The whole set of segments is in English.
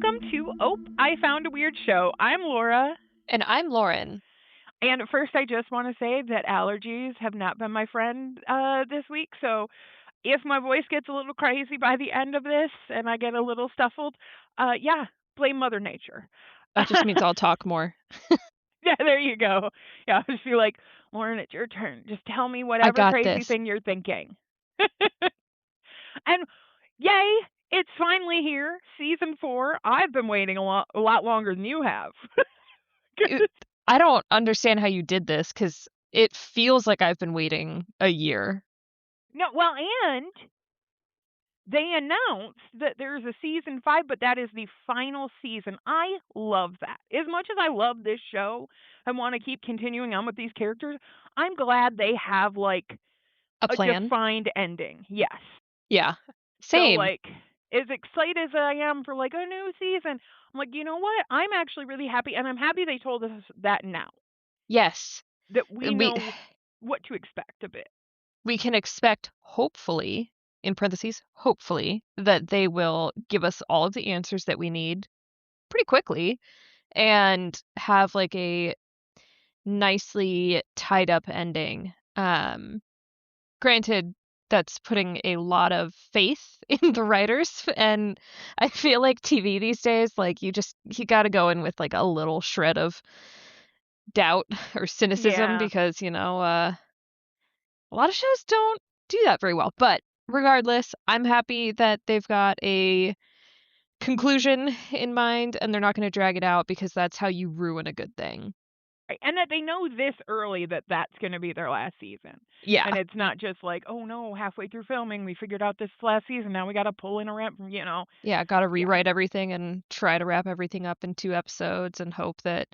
welcome to I Found a Weird Show. I'm Laura. And I'm Lauren. And first, I just want to say that allergies have not been my friend this week. So if my voice gets a little crazy by the end of this and I get a little stuffled, yeah, blame Mother Nature. That just means I'll talk more. Yeah, there you go. Yeah, I just feel like, Lauren, it's your turn. Just tell me I whatever got crazy this. thing you're thinking. And yay, it's finally here, season 4. I've been waiting a lot longer than you have. It- I don't understand how you did this because it feels like I've been waiting a year. No, well, and they announced that there's a season 5, but that is the final season. I love that. As much as I love this show and want to keep continuing on with these characters, I'm glad they have like A a plan? defined ending. Yes. Yeah. So Same. like as excited as I am for like a new season, I'm like, you know what? I'm actually really happy, and I'm happy they told us that now, Yes. that we We know what to expect a bit. we can expect, hopefully, in parentheses, hopefully, that they will give us all of the answers that we need pretty quickly and have like a nicely tied up ending. Granted, that's putting a lot of faith in the writers, and I feel like TV these days, like you got to go in with like a little shred of doubt or cynicism Yeah. because, a lot of shows don't do that very well. But regardless, I'm happy that they've got a conclusion in mind and they're not going to drag it out because that's how you ruin a good thing. Right. And that they know this early that that's going to be their last season. Yeah. And it's not just like, oh no, halfway through filming, we figured out this last season. Now we got to pull in a rep, Yeah, got to Yeah. rewrite everything and try to wrap everything up in 2 episodes and hope that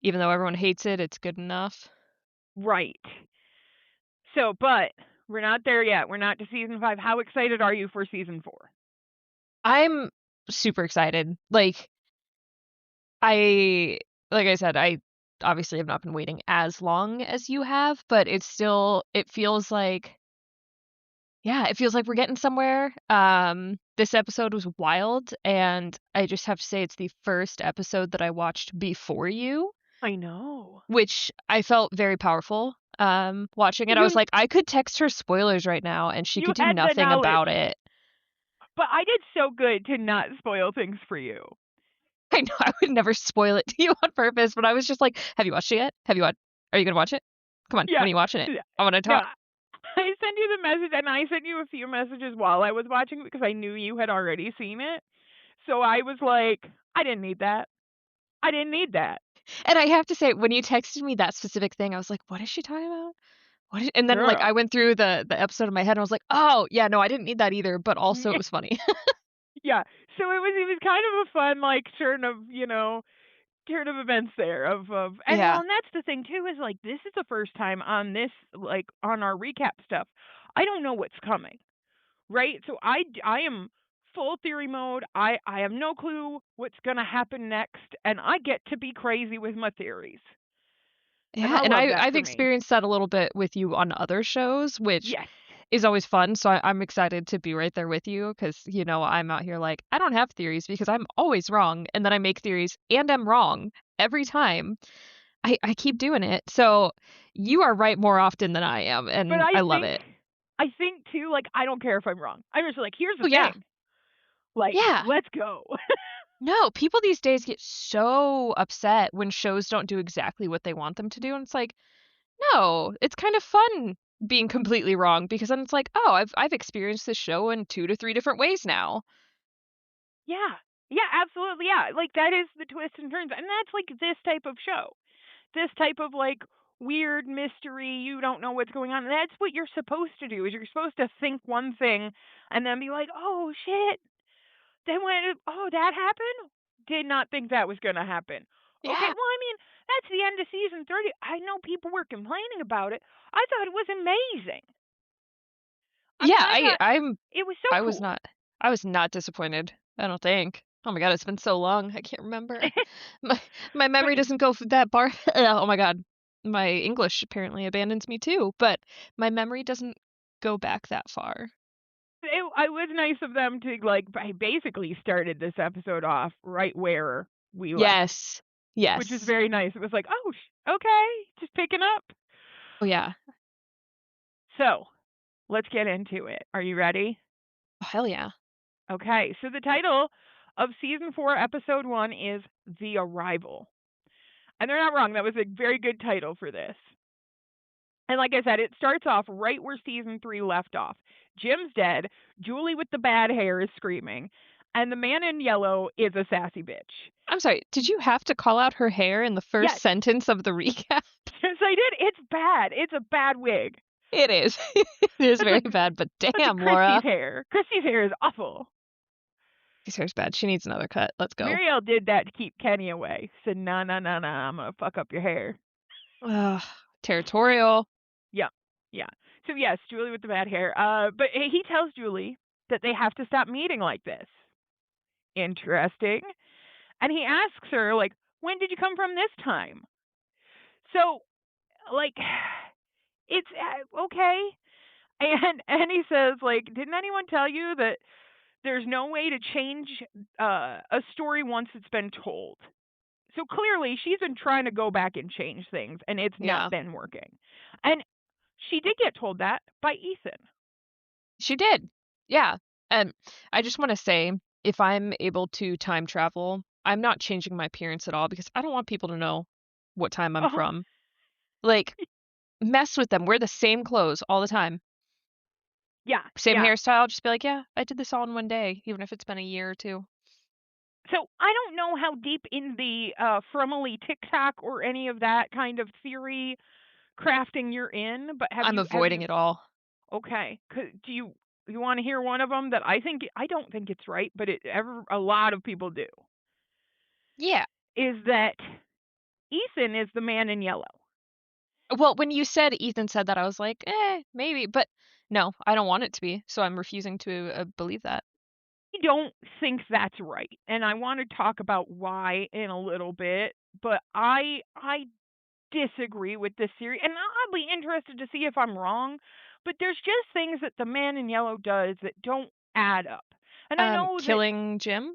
even though everyone hates it, it's good enough. Right. So, but we're not there yet. We're not to season 5. How excited are you for season 4? I'm super excited. I like I said, I obviously have not been waiting as long as you have, but it feels like yeah, it feels like we're getting somewhere. This episode was wild, and I just have to say it's the first episode that I watched before you, I know. which I felt very powerful. Watching it, I was You like, I could text her spoilers right now, and she you could do had the nothing about knowledge. it. But I did so good to not spoil things for you. I know I would never spoil it to you on purpose, but I was just like, have you watched it yet? Have you watched? Are you gonna watch it? Come on, Yeah. when are you watching it? Yeah. I want to No, talk. I sent you the message, and I sent you a few messages while I was watching it because I knew you had already seen it. So I was like, I didn't need that. I didn't need that. And I have to say, when you texted me that specific thing, I was like, what is she talking about? And then like Girl. I went through the episode in my head and I was like, oh yeah, no, I didn't need that either, but also it was funny. Yeah. So it was kind of a fun like turn of events there of and well, Yeah. and that's the thing too, is like this is the first time on this, like on our recap stuff. I don't know what's coming. Right? So I am full theory mode. I have no clue what's going to happen next, and I get to be crazy with my theories. And Yeah, I and love that I've for me. experienced that a little bit with you on other shows, which Yes. is always fun. So I'm excited to be right there with you because I'm out here like I don't have theories because I'm always wrong, and then I make theories and I'm wrong every time. I keep doing it. So you are right more often than I am, But and I I love think it. I think too, like I don't care if I'm wrong. I'm just like, here's the Oh yeah. thing. Like, Yeah. let's go. No, people these days get so upset when shows don't do exactly what they want them to do, and it's like, no, it's kind of fun being completely wrong because then it's like, oh, I've experienced this show in 2 to 3 different ways now. Yeah. Yeah, absolutely. Yeah. Like that is the twists and turns. And that's like this type of show. This type of like weird mystery, you don't know what's going on. That's what you're supposed to do. Is you're supposed to think one thing and then be like, "Oh shit." Then when oh, that happened? Did not think that was going to happen. Okay, Yeah. well, I mean, that's the end of season 30. I know people were complaining about it. I thought it was amazing. I Yeah, mean, I thought it was so I was cool. not I was not disappointed. I don't think. Oh my God, it's been so long. I can't remember. My my But memory doesn't go that far. Oh my God. My English apparently abandons me too, but my memory doesn't go back that far. it was nice of them to, like, I basically started this episode off right where we left, Yes. which is Yes. very nice. It was like, "Oh, okay, just picking up." Oh, yeah. So, let's get into it. Are you ready? Oh, hell yeah. Okay, so the title of season 4, episode 1 is The Arrival. And they're not wrong, that was a very good title for this. And like I said, it starts off right where season 3 left off. Jim's dead, Julie with the bad hair is screaming, and the man in yellow is a sassy bitch. I'm sorry, did you have to call out her hair in the first Yes, sentence of the recap? yes, I did. It's bad. It's a bad wig. It is. It is That's very like bad, but that's like damn, Christy's Laura. hair. Christy's hair is awful. This hair's bad. She needs another cut. Let's go. Marielle did that to keep Kenny away. Said, "No, no, no, no, I'm gonna fuck up your hair." Ugh, territorial. Yeah, yeah. So yes, Julie with the bad hair. But he tells Julie that they have to stop meeting like this. Interesting. And he asks her, like, "When did you come from this time?" So, like, it's okay. And he says, like, "Didn't anyone tell you that there's no way to change a story once it's been told?" So clearly, she's been trying to go back and change things, and it's not Yeah, been working. And she did get told that by Ethan. she did. Yeah. And I just want to say, if I'm able to time travel, I'm not changing my appearance at all because I don't want people to know what time I'm Oh, from. Like, mess with them. Wear the same clothes all the time. yeah, Same yeah. hairstyle. Just be like, yeah, I did this all in one day, even if it's been a year or two. So I don't know how deep in the Frumily TikTok or any of that kind of theory crafting you're in, but I'm have avoiding you it all. okay? Do you want to hear one of them that I don't think it's right, but a lot of people do, Yeah. is that Ethan is the man in yellow. Well, when you said Ethan said that, I was like, maybe. But no, I don't want it to be. So I'm refusing to believe that. I don't think that's right, and I want to talk about why in a little bit. But I disagree with this theory, and I'll be interested to see if I'm wrong. But there's just things that the man in yellow does that don't add up. And I know that Killing Jim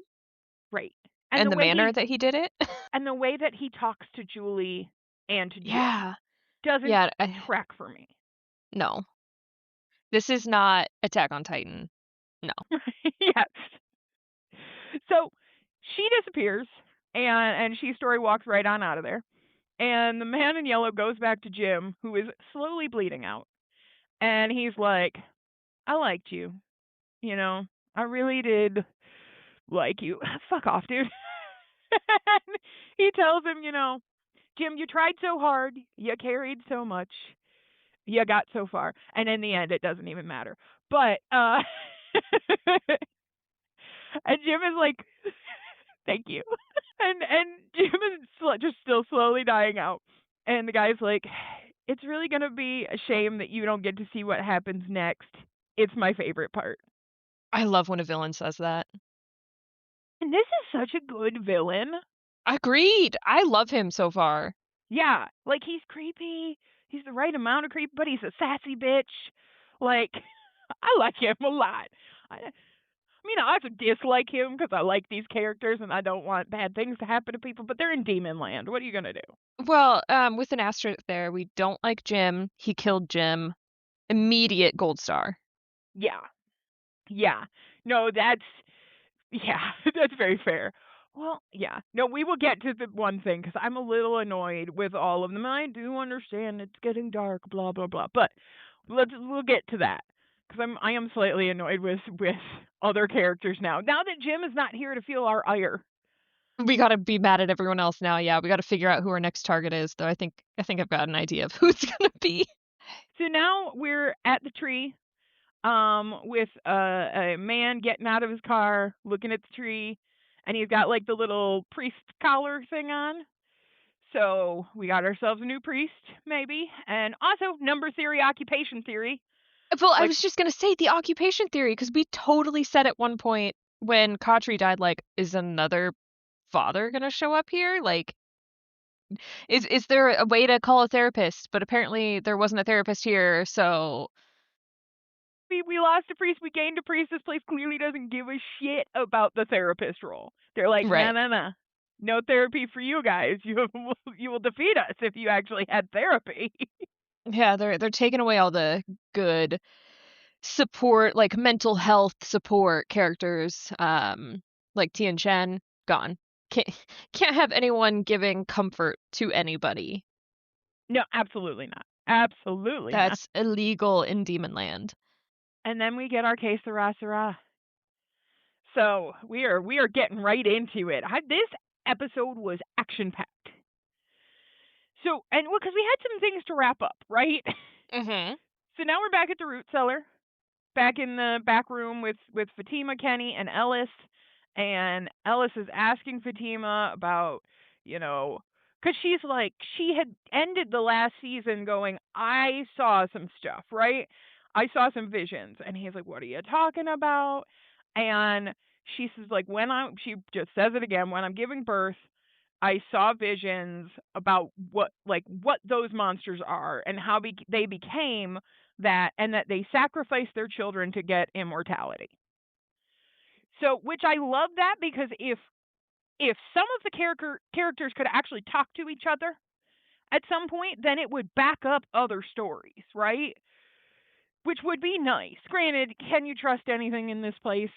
right. And and the the way manner he that he did it. talks to Julie and to Jim Yeah. doesn't Yeah. track for me. No, this is not Attack on Titan. No. Yes. So she disappears and she story walks right on out of there. And the man in yellow goes back to Jim, who is slowly bleeding out. And he's like, "I liked you. You know, I really did like you." Fuck off, dude. And he tells him, "Jim, you tried so hard. You carried so much. You got so far. And in the end, it doesn't even matter." But, and Jim is like, "Thank you." And Jim is just still slowly dying out. And the guy's like, "It's really going to be a shame that you don't get to see what happens next. It's my favorite part." I love when a villain says that. And this is such a good villain. Agreed. I love him so far. Yeah, like he's creepy. He's the right amount of creepy, but he's a sassy bitch. Like I like him a lot. I also dislike him because I like these characters and I don't want bad things to happen to people. But they're in Demon Land. What are you gonna do? Well, with an asterisk there, we don't like Jim. He killed Jim. Immediate gold star. Yeah, yeah. No, that's yeah, that's very fair. Well, yeah. No, we will get to the one thing because I'm a little annoyed with all of them. I do understand it's getting dark, blah blah blah. But we'll get to that because I am slightly annoyed with other characters now. Now that Jim is not here to feel our ire. We gotta be mad at everyone else now. Yeah, we gotta figure out who our next target is. Though I think I've got an idea of who it's gonna be. So now we're at the tree, with a man getting out of his car, looking at the tree, and he's got like the little priest collar thing on. So we got ourselves a new priest, maybe, and also number theory, occupation theory. Well, I Like, was just gonna say the occupation theory because we totally said at one point when Khatri died, like, is another father gonna show up here? Like, is there a way to call a therapist? But apparently there wasn't a therapist here, so we lost a priest, we gained a priest. This place clearly doesn't give a shit about the therapist role. They're like, no, Right. no, no, no therapy for you guys. You will defeat us if you actually had therapy. Yeah, they're taking away all the good support, like mental health support characters, like Tien Chen, gone. Can't can't have anyone giving comfort to anybody. No, absolutely not. Absolutely not. That's illegal in Demon Land. And then we get our case Sarah Sarah. So we are getting right into it. This episode was action packed. So and because we had some things to wrap up, right? Mhm. So now we're back at the root cellar, back in the back room with Fatima, Kenny, and Ellis. And Ellis is asking Fatima about, because she's like, she had ended the last season going, I saw some stuff, right? I saw some visions. And he's like, what are you talking about? And she says, like, she just says it again, when I'm giving birth, I saw visions about what those monsters are and how they became that, and that they sacrifice their children to get immortality. So, which I love that, because if some of the characters could actually talk to each other at some point, then it would back up other stories, right? Which would be nice. Granted, can you trust anything in this place?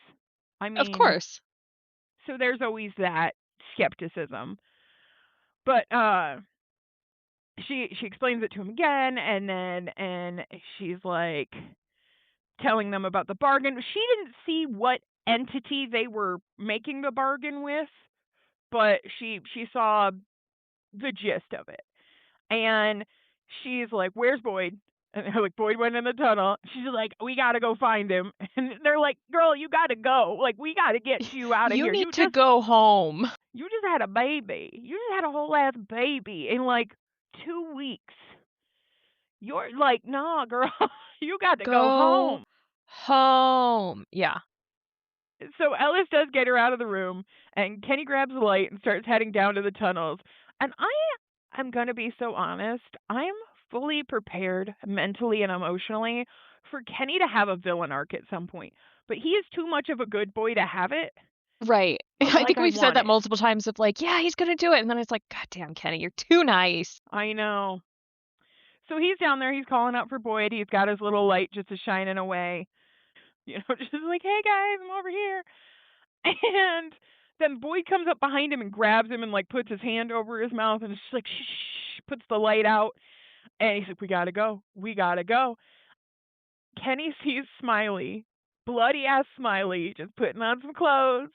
I Of mean, course. so there's always that skepticism. But she explains it to him again, and she's like telling them about the bargain. She didn't see what entity they were making the bargain with, but she saw the gist of it. And she's like, "Where's Boyd?" And they're like, "Boyd went in the tunnel." She's like, "We gotta go find him." And they're like, "Girl, you gotta go. Like, we gotta get you out of You here. need to go home. You just had a baby. You just had a whole ass baby in like 2 weeks. You're like, nah, girl, you got to go Go home." home. Yeah. So Ellis does get her out of the room, and Kenny grabs the light and starts heading down to the tunnels. And I'm gonna be so honest, I'm fully prepared mentally and emotionally for Kenny to have a villain arc at some point. But he is too much of a good boy to have it. Right. But I like, think I we've said want that it. multiple times of like, yeah, he's gonna do it, and then it's like, God damn, Kenny, you're too nice. I know. So he's down there, he's calling out for Boyd, he's got his little light just a shining away. Just like, hey guys, I'm over here. And then Boyd comes up behind him and grabs him and like puts his hand over his mouth and just like shh, puts the light out. And he's like, we gotta go. We gotta go. Kenny sees Smiley, bloody ass Smiley, just putting on some clothes.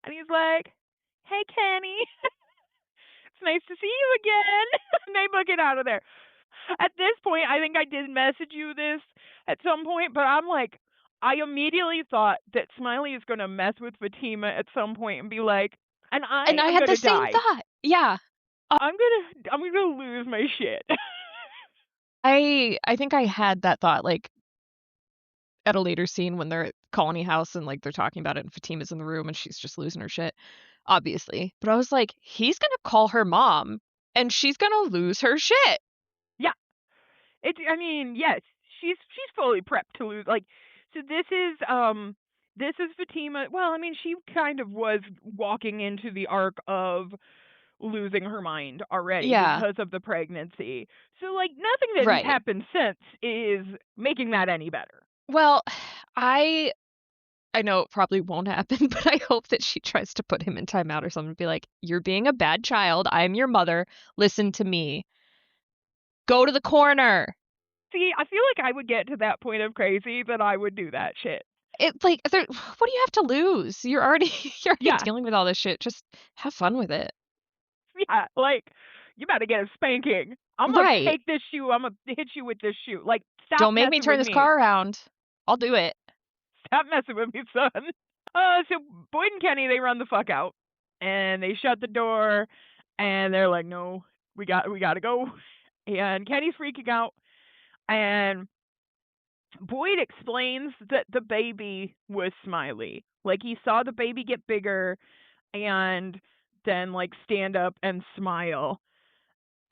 And he's like, hey Kenny, it's nice to see you again. And they book it out of there. At this point, I think I did message you this at some point, but I'm like, I immediately thought that Smiley is gonna mess with Fatima at some point and be like, and I And I am had the gonna same die. thought. Yeah. I'm gonna lose my shit. I think I had that thought, like, at a later scene when they're at Colony House and, like, they're talking about it and Fatima's in the room and she's just losing her shit, obviously. But I was like, he's gonna call her mom and she's gonna lose her shit. Yeah, I mean, yes, she's fully prepped to lose. Like, so this is Fatima. Well, I mean, she kind of was walking into the arc of losing her mind already Yeah, because of the pregnancy. So like nothing that has right. happened since is making that any better. Well, I I know it probably won't happen, but I hope that she tries to put him in timeout or something, be like, "You're being a bad child. I'm your mother. Listen to me. Go to the corner." See, I feel like I would get to that point of crazy that I would do that shit. It's like, there what do you have to lose? You're already you're already Yeah, dealing with all this shit. Just have fun with it. yeah, like you better get a spanking. I'm gonna Right. take this shoe. I'm gonna hit you with this shoe. Like, stop Don't make me messing turn with this me. car around. I'll do it. Stop messing with me, son. So Boyd and Kenny, they run the fuck out, and they shut the door, and they're like, no, we gotta go. And Kenny's freaking out, and Boyd explains that the baby was Smiley. Like, he saw the baby get bigger and then like stand up and smile.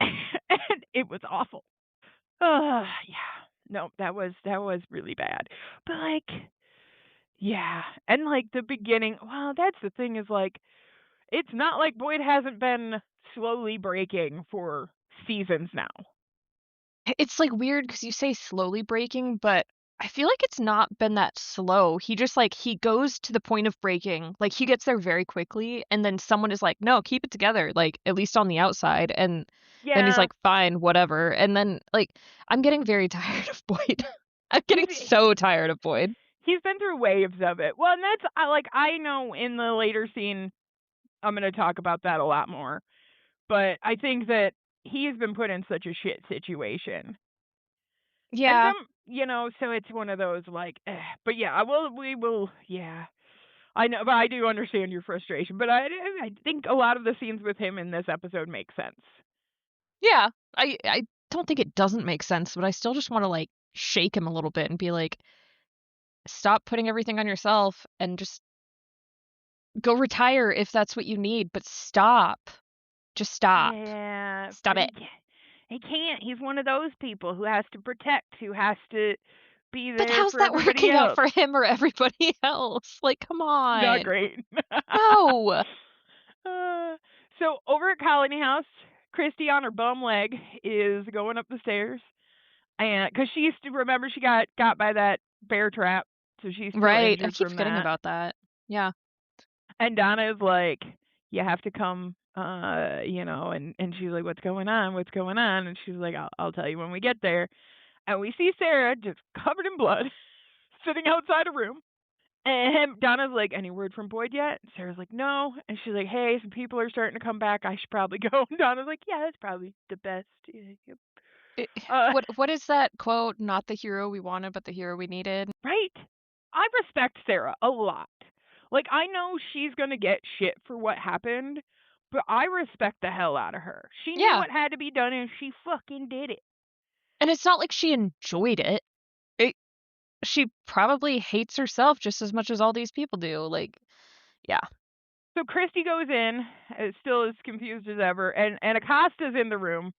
And it was awful. Yeah. No, that was really bad. But, like, yeah, and, like, the beginning well, that's the thing is, like, it's not like Boyd hasn't been slowly breaking for seasons now. It's, like, weird because you say slowly breaking, but I feel like it's not been that slow. He just, like he goes to the point of breaking, like, he gets there very quickly, and then someone is like, "No, keep it together, like, at least on the outside," and then he's Yeah, like, "Fine, whatever," and then, like, I'm getting very tired of Boyd. I'm getting he's so tired of Boyd. he's been through waves of it. Well, and that's I know in the later scene, I'm gonna talk about that a lot more, but I think that he's been put in such a shit situation. And Yeah. so it's one of those like, but yeah, we will, yeah. I know, but I do understand your frustration. But I think a lot of the scenes with him in this episode make sense. Yeah. I don't think it doesn't make sense, but I still just wanna, like, shake him a little bit and be like, "Stop putting everything on yourself and just go retire if that's what you need, but stop. Just stop. Yeah, Stop but it." he can't. He's one of those people who has to protect, who has to be But there how's for that everybody working out else. for him or everybody else? Like, come Not on. great. No. Uh, so over at Colony House, Christy on her bum leg is going up the stairs, and because she used to remember she got by that bear trap, so she's still Right, I injured keep from forgetting that. about that. Yeah. And Donna is like, "You have to come," and she's like, "What's going on? What's going on?" And she's like, "I'll tell you when we get there." And we see Sarah just covered in blood, sitting outside a room. And Donna's like, "Any word from Boyd yet?" Sarah's like, "No." And she's like, "Hey, some people are starting to come back. I should probably go." And Donna's like, "Yeah, that's probably the best." Yeah, yep. It Uh, what is that quote? "Not the hero we wanted, but the hero we needed." right? I respect Sarah a lot. Like, I know she's gonna get shit for what happened, but I respect the hell out of her. She knew Yeah, what had to be done and she fucking did it. and it's not like she enjoyed it. It she probably hates herself just as much as all these people do, like, yeah. So Christy goes in, still as confused as ever, and Acosta's in the room.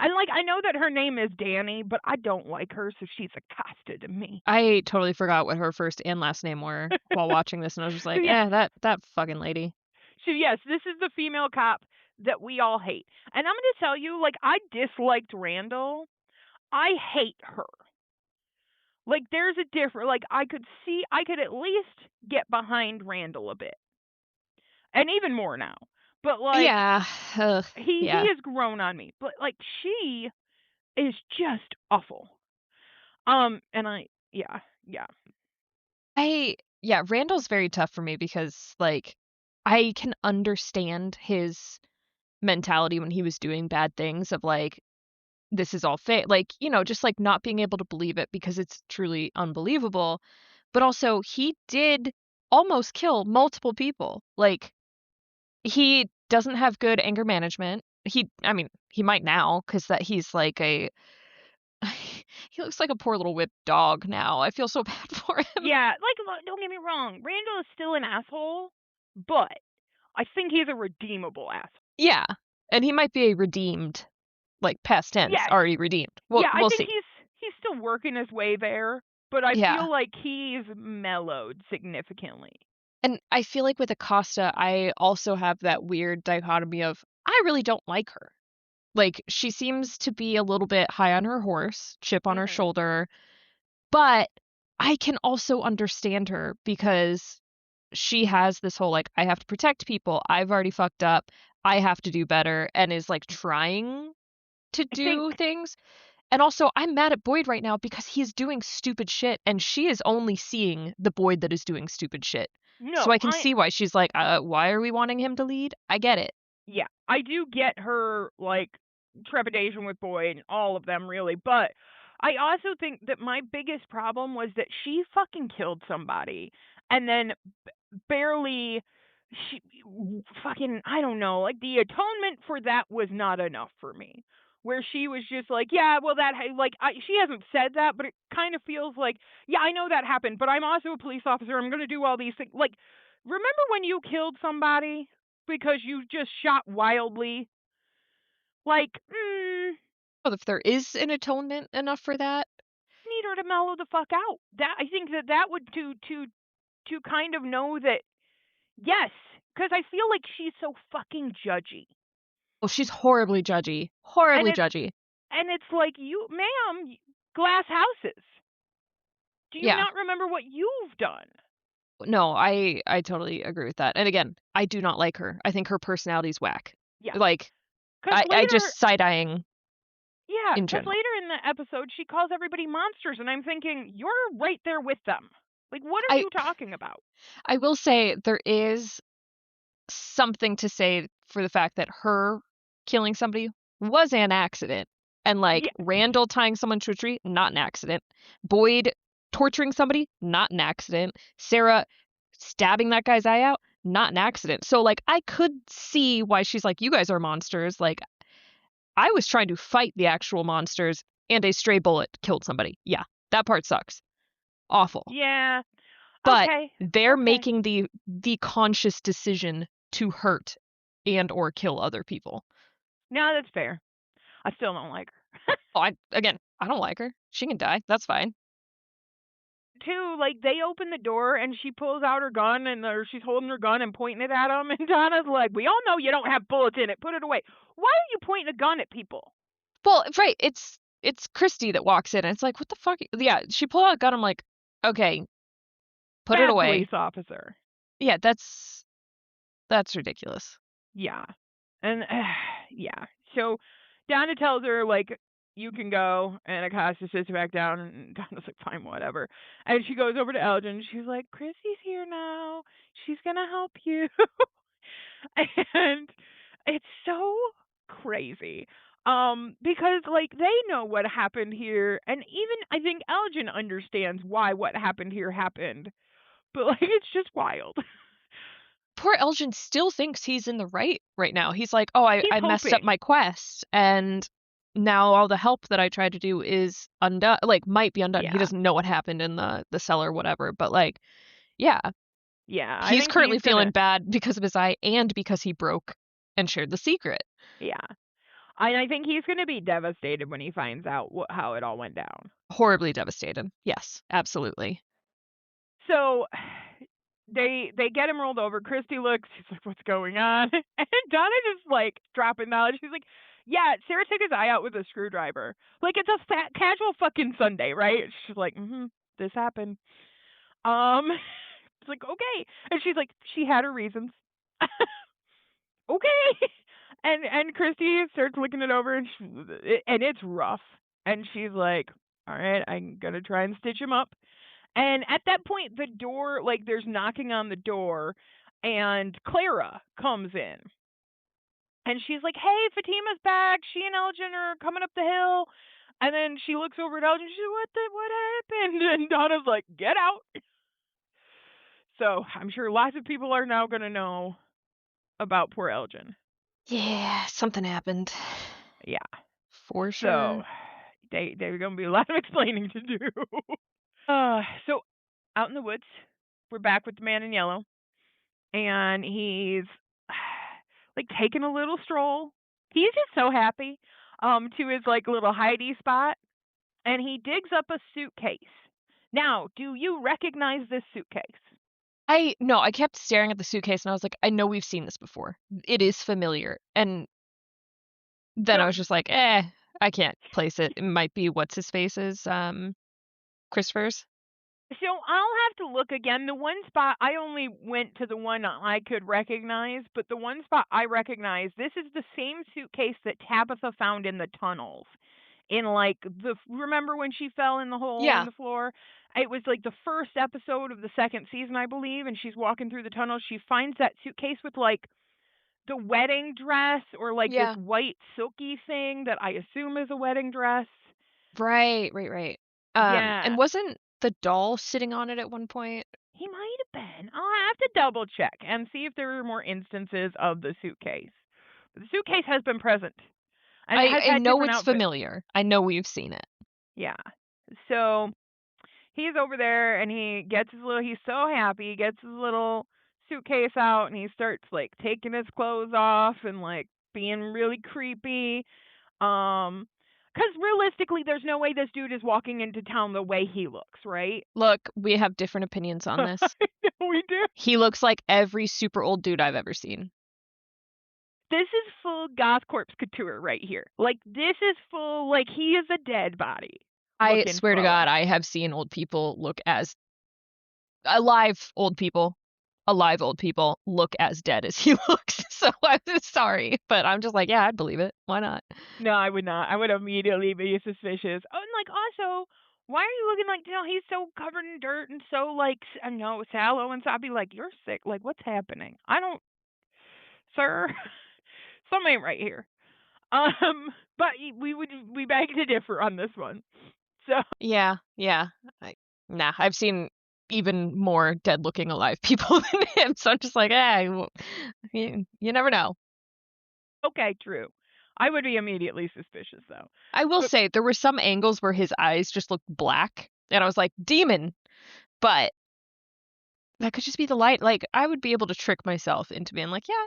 And like I know that her name is Danny, but I don't like her, so she's Acosta to me. I totally forgot what her first and last name were while watching this, and I was just So like, yes, that fucking lady." this is the female cop that we all hate. And I'm gonna tell you, like I disliked Randall. I hate her. Like there's a different like I could at least get behind Randall a bit. And even more now. But like Yeah, ugh, he yeah. has grown on me. But like she is just awful. And I yeah, yeah. Yeah, Randall's very tough for me because, like, I can understand his mentality when he was doing bad things of, like, "This is all fake," like, just, like, not being able to believe it because it's truly unbelievable, but also he did almost kill multiple people, like, he doesn't have good anger management. I mean, he might now because that he's like a he looks like a poor little whipped dog now, I feel so bad for him. Yeah, like don't get me wrong, Randall is still an asshole, but I think he's a redeemable asshole. Yeah, and he might be a redeemed, like, past tense, Yeah, already redeemed. yeah, I We'll think see. he's still working his way there, but I Yeah, feel like he's mellowed significantly. and I feel like with Acosta, I also have that weird dichotomy of, I really don't like her. Like, she seems to be a little bit high on her horse, chip on her Mhm. shoulder, but I can also understand her because she has this whole, like, "I have to protect people. I've already fucked up. I have to do better," and is, like, trying to I think do things. And also, I'm mad at Boyd right now because he's doing stupid shit, and she is only seeing the Boyd that is doing stupid shit. So no, I can see why she's like, why are we wanting him to lead?" I get it. yeah, I do get her like trepidation with Boyd and all of them really, but I also think that my biggest problem was that she fucking killed somebody and then barely she fucking I don't know, like the atonement for that was not enough for me. Where she was just like, yeah, well she hasn't said that, but it kind of feels like, yeah, I know that happened, but I'm also a police officer. I'm going to do all these things. Like, remember when you killed somebody because you just shot wildly? Like, Well, if there is an atonement enough for that. need her to mellow the fuck out. That I think that that would to kind of know that yes, because I feel like she's so fucking judgy, Oh, she's horribly judgy. and Horribly judgy. it's like you, ma'am, glass houses. Do you Yeah. not remember what you've done? No, I totally agree with that. And again, I do not like her. I think her personality's whack. Yeah, Like, because I later, just side-eyeing yeah, in because general. later in the episode she calls everybody monsters, and I'm thinking you're right there with them. Like, what are I you talking about? I will say there is something to say for the fact that her killing somebody was an accident. And like Yeah, Randall tying someone to a tree, not an accident. Boyd torturing somebody, not an accident. Sarah stabbing that guy's eye out, not an accident. So like I could see why she's like, you guys are monsters. Like I was trying to fight the actual monsters and a stray bullet killed somebody. Yeah, that part sucks. Awful. yeah, But okay, they're okay. making the conscious decision to hurt and or kill other people. No, that's fair. I still don't like her. Oh, I don't like her. She can die. That's fine. Too, like they open the door and she pulls out her gun and or she's holding her gun and pointing it at him, and Donna's like, "We all know you don't have bullets in it. Put it away." Why are you pointing a gun at people? Well, right, it's Christy that walks in and it's like, what the fuck? Yeah, she pulled out a gun. I'm like, okay, put it Bad away. police officer. Yeah, that's ridiculous. Yeah. And yeah. So Donna tells her like you can go, and Acosta sits back down, and Donna's like, fine, whatever. And she goes over to Elgin. She's like, Chrissy's here now. She's gonna help you. And it's so crazy. Because like they know what happened here, and even I think Elgin understands why what happened here happened. But like it's just wild. Poor Elgin still thinks he's in the right now. He's like, oh, He's I messed up hoping. my quest and now all the help that I tried to do is undone, like might be undone. He Yeah. doesn't know what happened in the cellar, whatever. But like, yeah, Yeah. I he's think he's currently feeling gonna bad because of his eye and because he broke and shared the secret. yeah. I think he's gonna be devastated when he finds out how it all went down. Horribly devastated. Yes, absolutely. So they get him rolled over. Christy looks, she's like, "What's going on?" And Donna just like dropping knowledge. She's like, "Yeah, Sarah took his eye out with a screwdriver. Like it's a casual fucking Sunday, right?" She's like, "Mm-hmm, this happened." Um, it's like okay, and she's like, "She had her reasons." Okay, and Christy starts looking it over, and and it's rough. And she's like, "All right, I'm gonna try and stitch him up." And at that point, the door, like, there's knocking on the door, and Clara comes in. And she's like, hey, Fatima's back. She and Elgin are coming up the hill. And then she looks over at Elgin. She's like, what happened? And Donna's like, get out. So I'm sure lots of people are now going to know about poor Elgin. Yeah, something happened. Yeah. For So sure. there's going to be a lot of explaining to do. So out in the woods, we're back with the man in yellow. And he's like taking a little stroll. He's just so happy to his like little hidey spot, and he digs up a suitcase. Now, do you recognize this suitcase? I no, I kept staring at the suitcase and I was like, I know we've seen this before. It is familiar. And then So I was just like, I can't place it. It might be what's his face's Christopher's. so I'll have to look again. The one spot I only went to the one I could recognize, but the one spot I recognize, this is the same suitcase that Tabitha found in the tunnels. In like the remember when she fell in the hole in Yeah. the floor? It was like the first episode of the second season, I believe, and she's walking through the tunnel. She finds that suitcase with like the wedding dress or like this Yeah. white silky thing that I assume is a wedding dress. Right. Yeah, And wasn't the doll sitting on it at one point? he might have been. I'll have to double check and see if there are more instances of the suitcase. But the suitcase has been present and it has I had know different it's outfits. familiar. I know we've seen it. Yeah. So he's over there and he's so happy. He gets his little suitcase out and he starts like taking his clothes off and like being really creepy. Um Because realistically, there's no way this dude is walking into town the way he looks, right? Look, we have different opinions on this. We do. He looks like every super old dude I've ever seen. This is full goth corpse couture right here. Like, this is full, like, he is a dead body I looking swear to fella. God, I have seen old people look as alive old people alive old people look as dead as he looks. So I'm sorry, but I'm just like, yeah, I'd believe it. Why not? No, I would not. I would immediately be suspicious. Oh, and like also, why are you looking like he's so covered in dirt and so like I know sallow and so I'd be like, you're sick. Like what's happening? I don't, sir. Something ain't right here. But we beg to differ on this one. So Yeah, yeah. I, nah, I've seen even more dead looking alive people than him. So I'm just like, you never know. okay, true. I would be immediately suspicious though. I will But say there were some angles where his eyes just looked black, and I was like, demon. But that could just be the light. Like, I would be able to trick myself into being like, yeah,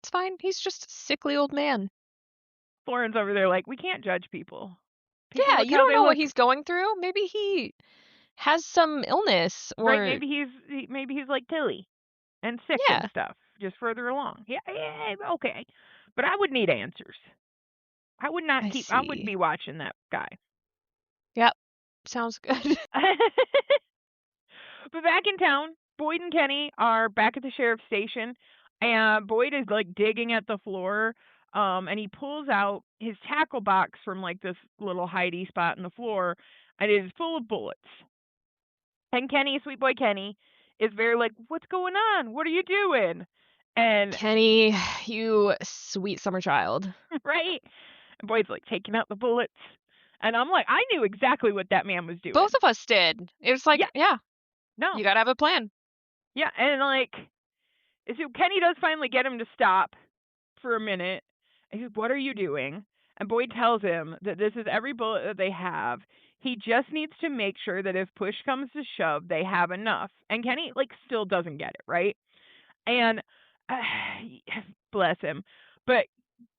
it's fine. He's just a sickly old man. Lauren's over there like we can't judge people. People Yeah, look you how don't they know what look. he's going through. Maybe he has some illness Right? or Maybe he's like Tilly and sick and yeah, stuff, just further along. Yeah, yeah, okay. But I would need answers. I would not I keep. I would see. be watching that guy. Yep, sounds good. But back in town, Boyd and Kenny are back at the sheriff's station, and Boyd is like digging at the floor. And he pulls out his tackle box from like this little hidey spot in the floor, and it is full of bullets. And Kenny, sweet boy Kenny, is very like, "What's going on? What are you doing?" And Kenny, you sweet summer child. right, and Boyd's like taking out the bullets, and I'm like, I knew exactly what that man was Both doing. of us did. It was like, Yeah, yeah, no, you gotta have a plan. yeah, and like, so Kenny does finally get him to stop for a minute. And he's, "What are you doing?" And Boyd tells him that this is every bullet that they have. He just needs to make sure that if push comes to shove, they have enough. And Kenny like still doesn't get it, right? And uh, bless him. But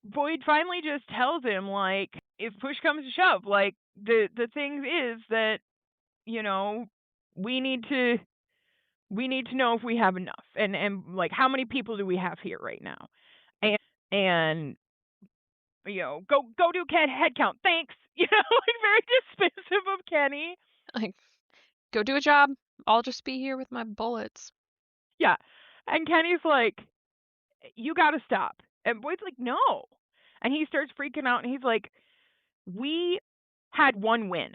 Boyd finally just tells him like if push comes to shove, like the thing is that, you know, we need to we need to know if we have enough and like how many people do we have here right now. And you know, go do head count. Thanks. You know, like very dismissive of Kenny. Like, go do a job. I'll just be here with my bullets. Yeah. And Kenny's like, "You got to stop." And Boyd's like, "No." And he starts freaking out and he's like, "We had one win.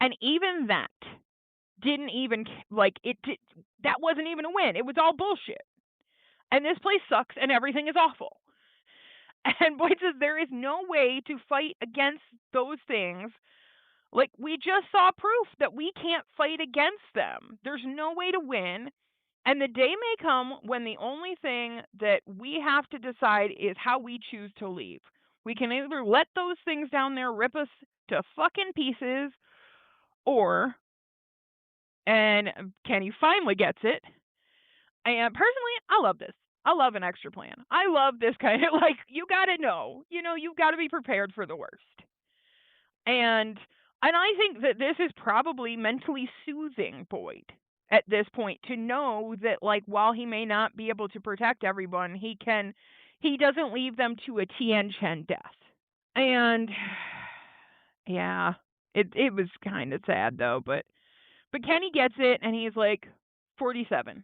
And even that didn't even like it did, that wasn't even a win. It was all bullshit. And this place sucks and everything is awful." And Boyd says there is no way to fight against those things. Like we just saw proof that we can't fight against them. There's no way to win. And the day may come when the only thing that we have to decide is how we choose to leave. We can either let those things down there rip us to fucking pieces, or, and Kenny finally gets it. And personally, I love this. I love an extra plan. I love this kind of like you got to know, you've got to be prepared for the worst. And I think that this is probably mentally soothing Boyd at this point to know that like while he may not be able to protect everyone, he doesn't leave them to a Tien Chen death. And yeah, it was kind of sad though, but Kenny gets it and he's like 47.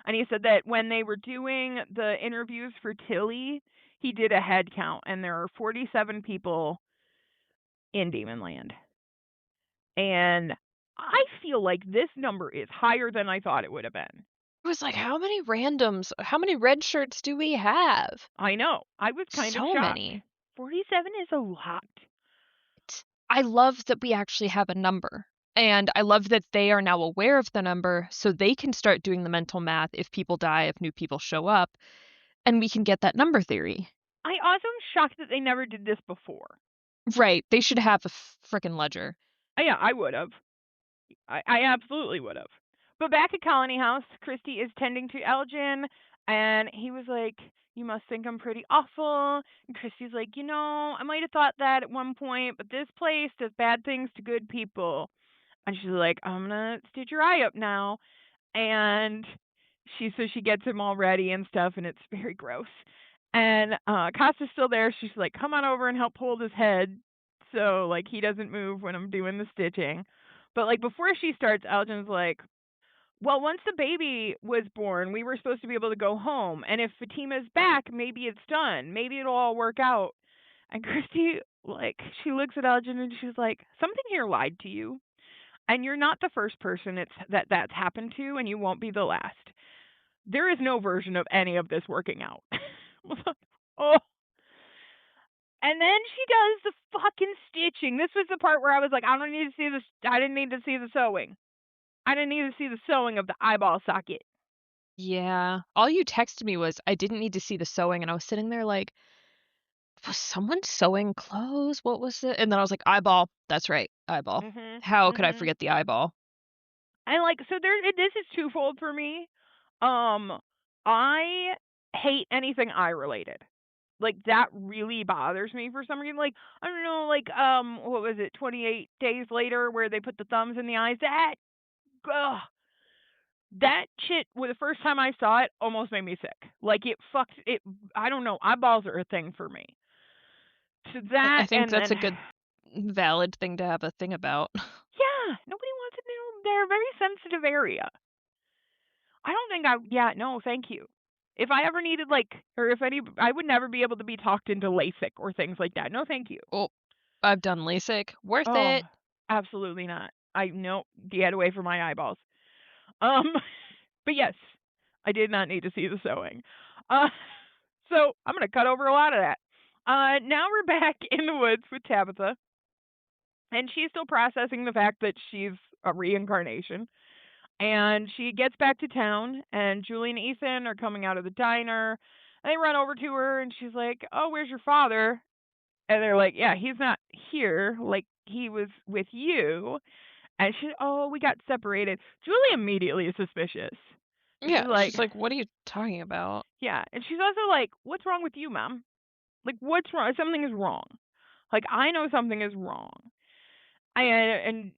And he said that when they were doing the interviews for Tilly, he did a head count and there are 47 people in Demonland. And I feel like this number is higher than I thought it would have been. It was like, how many randoms, how many red shirts do we have? I know. I was kind of So shocked. many. 47 is a lot. I love that we actually have a number. And I love that they are now aware of the number so they can start doing the mental math if people die, if new people show up, and we can get that number theory. I also am shocked that they never did this before. Right. They should have a frickin' ledger. Yeah, I would have. I absolutely would have. But back at Colony House, Christy is tending to Elgin, and he was like, You must think I'm pretty awful." And Christy's like, I might have thought that at one point, but this place does bad things to good people." And she's like, "I'm gonna stitch your eye up now." And she gets him all ready and stuff, and it's very gross. And Costa's still there. She's like, "Come on over and help hold his head so like he doesn't move when I'm doing the stitching." But like before she starts, Elgin's like, "Well, once the baby was born, we were supposed to be able to go home, and if Fatima's back, maybe it's done. Maybe it'll all work out." And Christy, like, she looks at Elgin and she's like, "Something here lied to you, and you're not the first person that's happened to, and you won't be the last. There is no version of any of this working out." Oh, and then she does the fucking stitching. This was the part where I was like, I don't need to see this. I didn't need to see the sewing. I didn't need to see the sewing of the eyeball socket. Yeah. All you texted me was, "I didn't need to see the sewing," and I was sitting there like, "Was someone sewing clothes? What was it?" And then I was like, "Eyeball. That's right, eyeball. Mhm. How could I Mhm. forget the eyeball?" And like, so this is twofold for me. Um, I hate anything eye related. Like that really bothers me for some reason. Like I don't know, like what was it, 28 days later, where they put the thumbs in the eyes? Ugh, that shit. Well, the first time I saw it, almost made me sick. Like it fucked it. I don't know. Eyeballs are a thing for me. To I that, think and that's then a good valid thing to have a thing about. yeah, nobody wants to know. They're a very sensitive area. I don't think I. Yeah, no, thank you. If I ever needed like, or if any, I would never be able to be talked into LASIK or things like that. No, thank you. Oh, I've done LASIK. Worth Oh, it. absolutely not. I no, get away from my eyeballs. Um, but yes, I did not need to see the sewing. Uh, so I'm gonna cut over a lot of that. Now we're back in the woods with Tabitha, and she's still processing the fact that she's a reincarnation. And she gets back to town, and Julie and Ethan are coming out of the diner. And they run over to her, and she's like, "Oh, where's your father?" And they're like, "Yeah, he's not here. Like, he was with you." And she, "Oh, we got separated." Julie immediately is suspicious. And Yeah, she's like, she's like, "What are you talking about?" "Yeah." And she's also like, "What's wrong with you, Mom? Like, what's wrong? Something is wrong. Like, I know something is wrong." And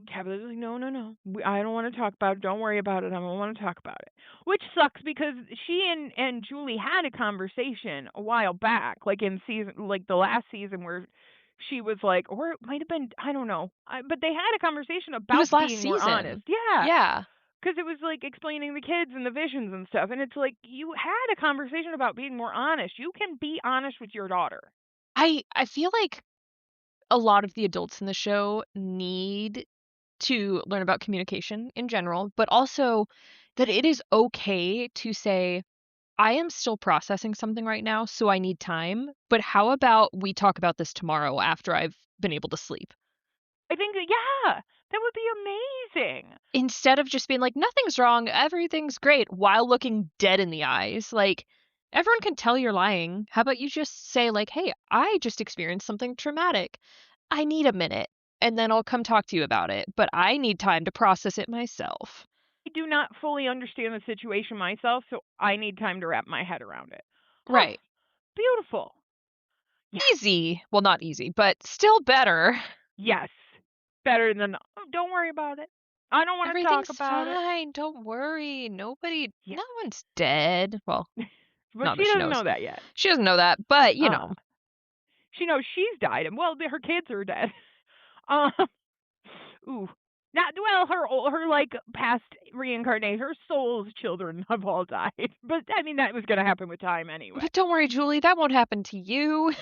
Tabitha's like, "No, no, no. I don't want to talk about it. Don't worry about it. I don't want to talk about it." Which sucks because she and Julie had a conversation a while back, like in season, like the last season, where she was like, or it might have been, I don't know, but they had a conversation It was about last being more honest. season. Yeah, Yeah. because it was like explaining the kids and the visions and stuff, and it's like you had a conversation about being more honest. You can be honest with your daughter. I feel like a lot of the adults in the show need to learn about communication in general, but also that it is okay to say, "I am still processing something right now, so I need time, but how about we talk about this tomorrow after I've been able to sleep?" I think that, yeah, that would be amazing. Instead of just being like, "Nothing's wrong, everything's great," while looking dead in the eyes. Like, everyone can tell you're lying. How about you just say like, "Hey, I just experienced something traumatic. I need a minute, and then I'll come talk to you about it, but I need time to process it myself." I do not fully understand the situation myself, so I need time to wrap my head around it. Oh, Right. beautiful. Yes. Easy. Well, not easy, but still better. Yes. Better than, "Oh, don't worry about it. I don't want to talk Everything's about it." fine. Don't worry. Yeah. No one's dead. Well, But not she that she doesn't knows. know that yet. She doesn't know that, but you know. Um, she knows she's died, and well, her kids are dead. Um, ooh. Not well, her like past reincarnation, her soul's children have all died. But I mean, that was going to happen with time anyway. But don't worry, Julie, that won't happen to you.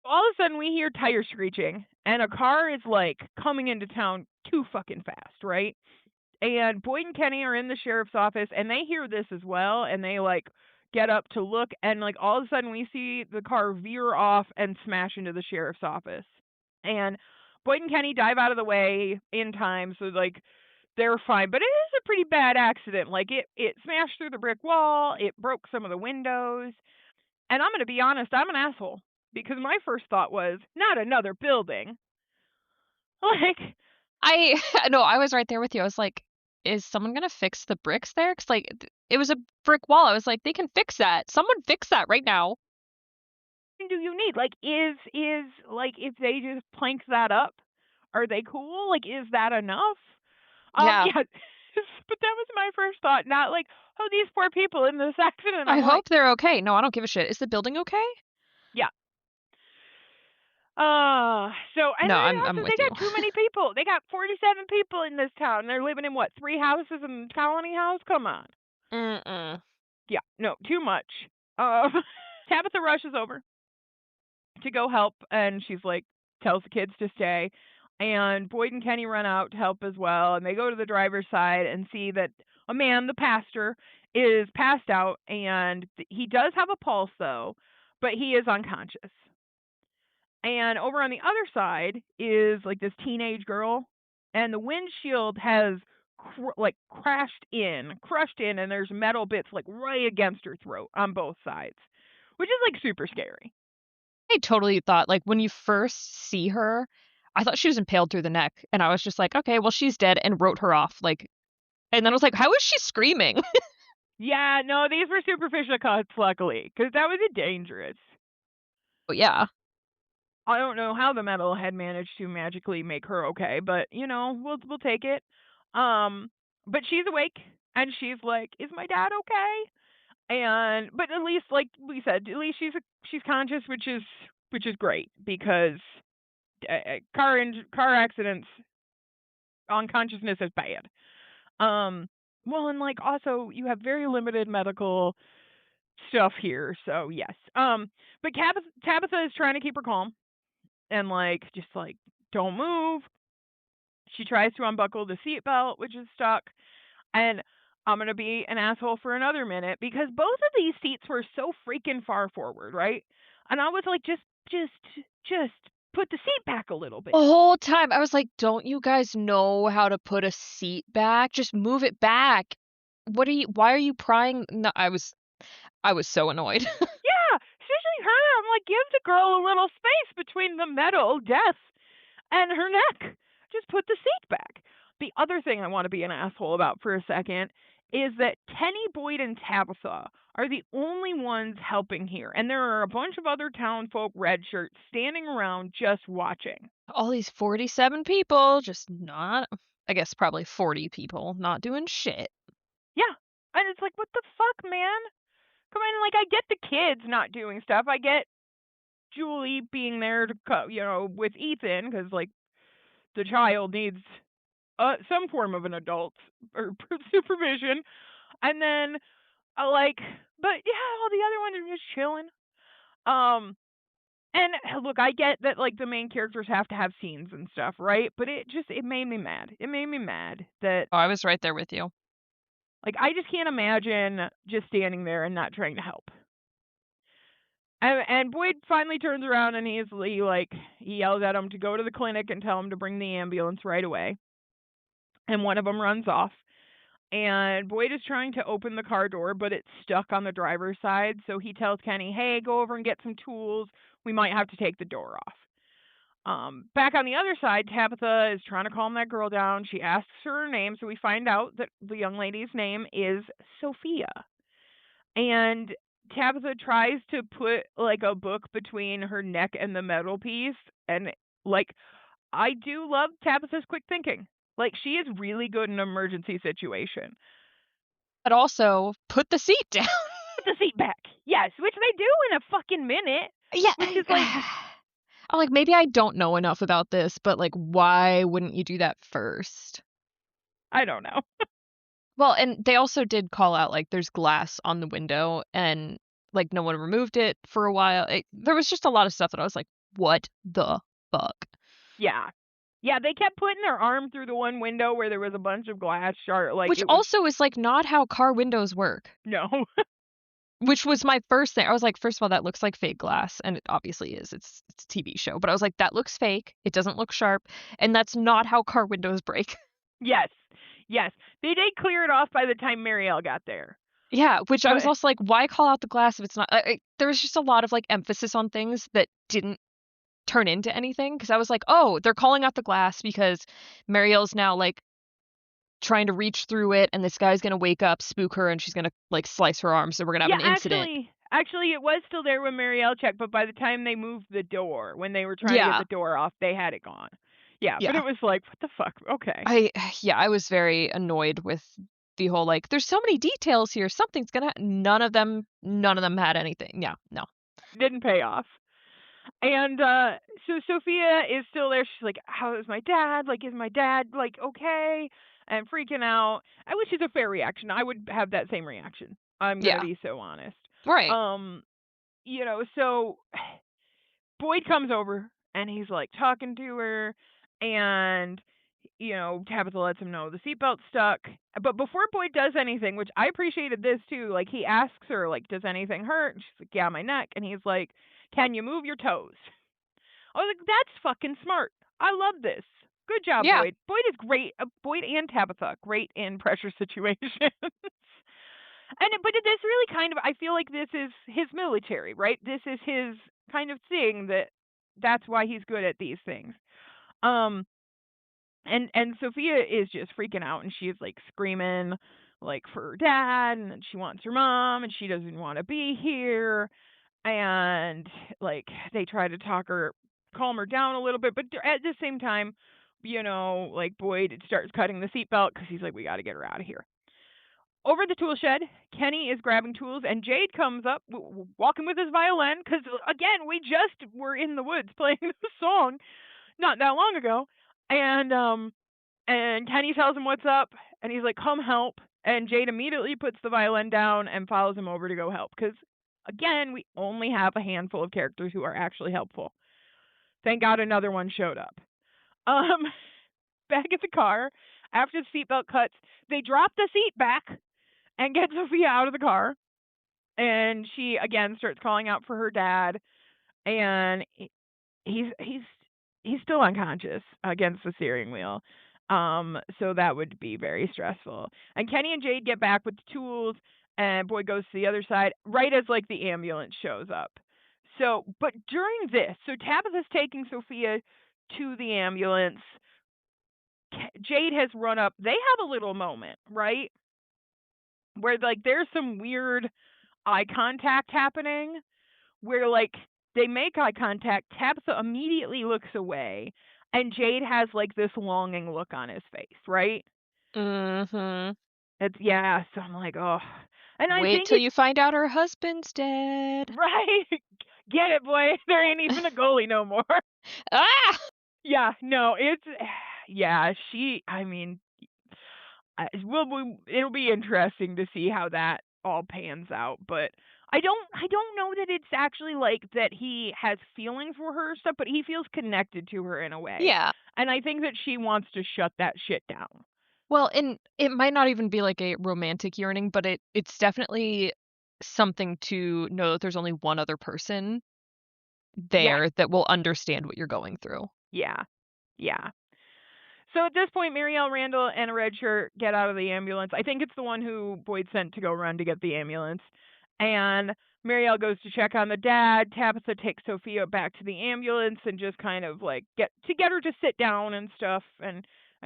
All of a sudden, we hear tire screeching, and a car is like coming into town too fucking fast, right? And Boyd and Kenny are in the sheriff's office, and they hear this as well, and they like get up to look, and like all of a sudden, we see the car veer off and smash into the sheriff's office. And Boyd and Kenny dive out of the way in time, so like they're fine. But it is a pretty bad accident. Like it smashed through the brick wall, it broke some of the windows. And I'm gonna be honest, I'm an asshole because my first thought was not another building. Like, I no, I was right there with you. I was like, is someone gonna fix the bricks there? 'Cause, like, it was a brick wall. I was like, "They can fix that. Someone fix that right now." Do you need? Like, like, if they just plank that up, are they cool? Like, is that enough? Yeah. Yeah, but that was my first thought, not like, "Oh, these poor people in this accident." I I'm like, hope they're okay. No, I don't give a shit. Is the building okay? yeah. So and No, then I'm also they with you. got too many people. They got 47 people in this town. They're living in what, 3 houses in Colony House? Come on. Mm-mm. Yeah, no, too much. Um, Tabitha rushes over to go help, and she's like, tells the kids to stay. And Boyd and Kenny run out to help as well. And they go to the driver's side and see that a man, the pastor, is passed out. And he does have a pulse, though, but he is unconscious. And over on the other side is like this teenage girl, and the windshield has like crushed in, and there's metal bits like right against her throat on both sides, which is like super scary. I totally thought, like, when you first see her, I thought she was impaled through the neck, and I was just like, "Okay, well, she's dead," and wrote her off, like and then I was like, "How is she screaming?" Yeah, no, these were superficial cuts, luckily, because that was dangerous. But yeah. I don't know how the metal had managed to magically make her okay, but we'll take it. Um, but she's awake and she's like, "Is my dad okay?" And but at least, like we said, at least she's conscious, which is great because car accidents, unconsciousness is bad. Um, well, and like also you have very limited medical stuff here, so yes. But Tabitha is trying to keep her calm and like just like don't move. She tries to unbuckle the seatbelt, which is stuck, and I'm gonna be an asshole for another minute because both of these seats were so freaking far forward, right? And I was like, just put the seat back a little The bit. whole time, I was like, "Don't you guys know how to put a seat back? Just move it back. Why are you prying?" No, I was so annoyed. Yeah, especially her. I'm like, give the girl a little space between the metal desk and her neck. Just put the seat back. The other thing I want to be an asshole about for a second is that Kenny, Boyd, and Tabitha are the only ones helping here, and there are a bunch of other town folk red shirts standing around just watching. All these 47 people just not I guess probably 40 people not doing shit. Yeah, and it's like, what the fuck, man? Come on, like I get the kids not doing stuff. I get Julie being there to, with Ethan because like the child needs some form of an adult or supervision. And then like, but yeah, all the other ones are just chilling. Um, and look, I get that like the main characters have to have scenes and stuff, right? But it made me mad. It made me mad that Oh, I was right there with you. like I just can't imagine just standing there and not trying to help. And Boyd finally turns around and he yells at him to go to the clinic and tell him to bring the ambulance right away. And one of them runs off. And Boyd is trying to open the car door, but it's stuck on the driver's side. So he tells Kenny, "Hey, go over and get some tools. We might have to take the door off." Back on the other side, Tabitha is trying to calm that girl down. She asks her name, so we find out that the young lady's name is Sophia. And Tabitha tries to put like a book between her neck and the metal piece, and like I do love Tabitha's quick thinking. Like she is really good in an emergency situation. But also, put the seat down. Put the seat back. Yes, which they do in a fucking minute. Yeah, Which is like, I'm like, maybe I don't know enough about this, but, like, why wouldn't you do that first? I don't know. Well, and they also did call out, like, there's glass on the window and, like, no one removed it for a while. There was just a lot of stuff that I was like, "What the fuck?" Yeah. Yeah, they kept putting their arm through the one window where there was a bunch of glass shard. Like Which it was also is, like, not how car windows work, no. which was my first thing. I was like, first of all, that looks like fake glass, and it obviously is. It's a TV show, but I was like, "That looks fake. It doesn't look sharp, and that's not how car windows break." Yes. Yes. They did clear it off by the time Marielle got there. Yeah, which I was But also like, "Why call out the glass if it's not" there was just a lot of, like, emphasis on things that didn't turn into anything. Because I was like, "Oh, they're calling out the glass because Marielle's now, like, trying to reach through it, and this guy's gonna wake up, spook her, and she's gonna, like, slice her arm, so we're gonna have Yeah, an incident. actually, it was still there when Marielle checked, but by the time they moved the door, when they were trying to get Yeah, the door off, they had it gone. Yeah, but yeah. it was like, "What the fuck? Okay." I yeah, I was very annoyed with the whole, like, "There's so many details here, something's gonna" none of them had anything. Yeah, no. Didn't pay off. And, so Sophia is still there. She's like, "How is my dad? Like, is my dad, like, okay?" And freaking out, which is a fair reaction. I would have that same reaction. I'm gonna Yeah, be so honest. right. Um, so Boyd comes over and he's like talking to her, and Tabitha lets him know the seatbelt's stuck. But before Boyd does anything, which I appreciated this too, like he asks her, like, does anything hurt? And she's like, yeah, my neck. And he's like, can you move your toes? I was like, that's fucking smart. I love this. Good job, Yeah, Boyd. Boyd is great. Boyd and Tabitha, great in pressure situations. But this really kind of, I feel like this is his military, right? This is his kind of thing, that's why he's good at these things. Um, and Sophia is just freaking out, and she's like screaming like for her dad, and she wants her mom, and she doesn't want to be here. And like they try to calm her down a little bit, but at the same time, like Boyd starts cutting the seatbelt because he's like, we got to get her out of here. Over the tool shed, Kenny is grabbing tools, and Jade comes up, walking with his violin, because again, we just were in the woods playing the song not that long ago, and Kenny tells him what's up, and he's like, "Come help." And Jade immediately puts the violin down and follows him over to go help, because again, we only have a handful of characters who are actually helpful. Thank God another one showed up. Um, Back at the car, after the seatbelt cuts, they drop the seat back and get Sophia out of the car. And she again starts calling out for her dad, and he's he's still unconscious against the steering wheel. So that would be very stressful. And Kenny and Jade get back with the tools, and Boyd goes to the other side right as like the ambulance shows up. So, but during this, so Tabitha's taking Sophia to the ambulance. Jade has run up. They have a little moment, right? Where like there's some weird eye contact happening where like they make eye contact, Tabitha immediately looks away, and Jade has like this longing look on his face, right? mhm. It's yeah, so I'm like, oh, and I Wait think till it's you find out her husband's dead. right. Get it, boy. There ain't even a goalie no more. Ah! Yeah, no, it's yeah. I mean, it'll be interesting to see how that all pans out, but I don't know that it's actually like that he has feelings for her or stuff, but he feels connected to her in a way. Yeah. And I think that she wants to shut that shit down. Well, and it might not even be like a romantic yearning, but it's definitely something to know that there's only one other person Yes. there that will understand what you're going through. Yeah. Yeah. So at this point, Marielle Randall and a red shirt get out of the ambulance. I think it's the one who Boyd sent to go run to get the ambulance. And Marielle goes to check on the dad. Tabitha takes Sophia back to the ambulance and just kind of like get her to sit down and stuff and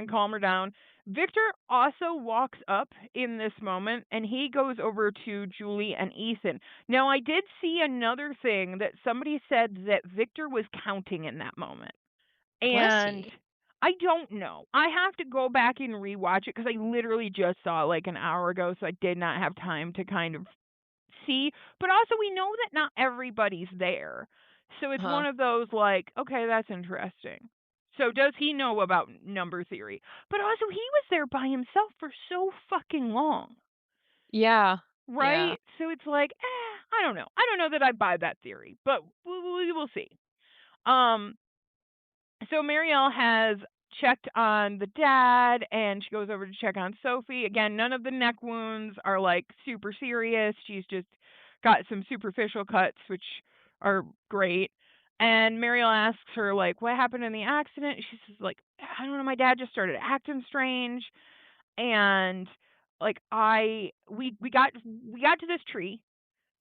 calm her down. Victor also walks up in this moment, and he goes over to Julie and Ethan. Now, I did see another thing that somebody said that Victor was counting in that moment. Was And he? I don't know. I have to go back and rewatch it because I literally just saw it like an hour ago, so I did not have time to kind of see. But also, we know that not everybody's there. So it's Huh. one of those like, okay, that's interesting. So does he know about number theory? But also, he was there by himself for so fucking long, Yeah. Yeah. right? So it's like, I don't know. I don't know that I buy that theory, but we will see. Um, so Marielle has checked on the dad, and she goes over to check on Sophie. Again, none of the neck wounds are like super serious. She's just got some superficial cuts, which are great. And Marielle asks her like, "What happened in the accident?" She says like, "I don't know. My dad just started acting strange, and like we got to this tree,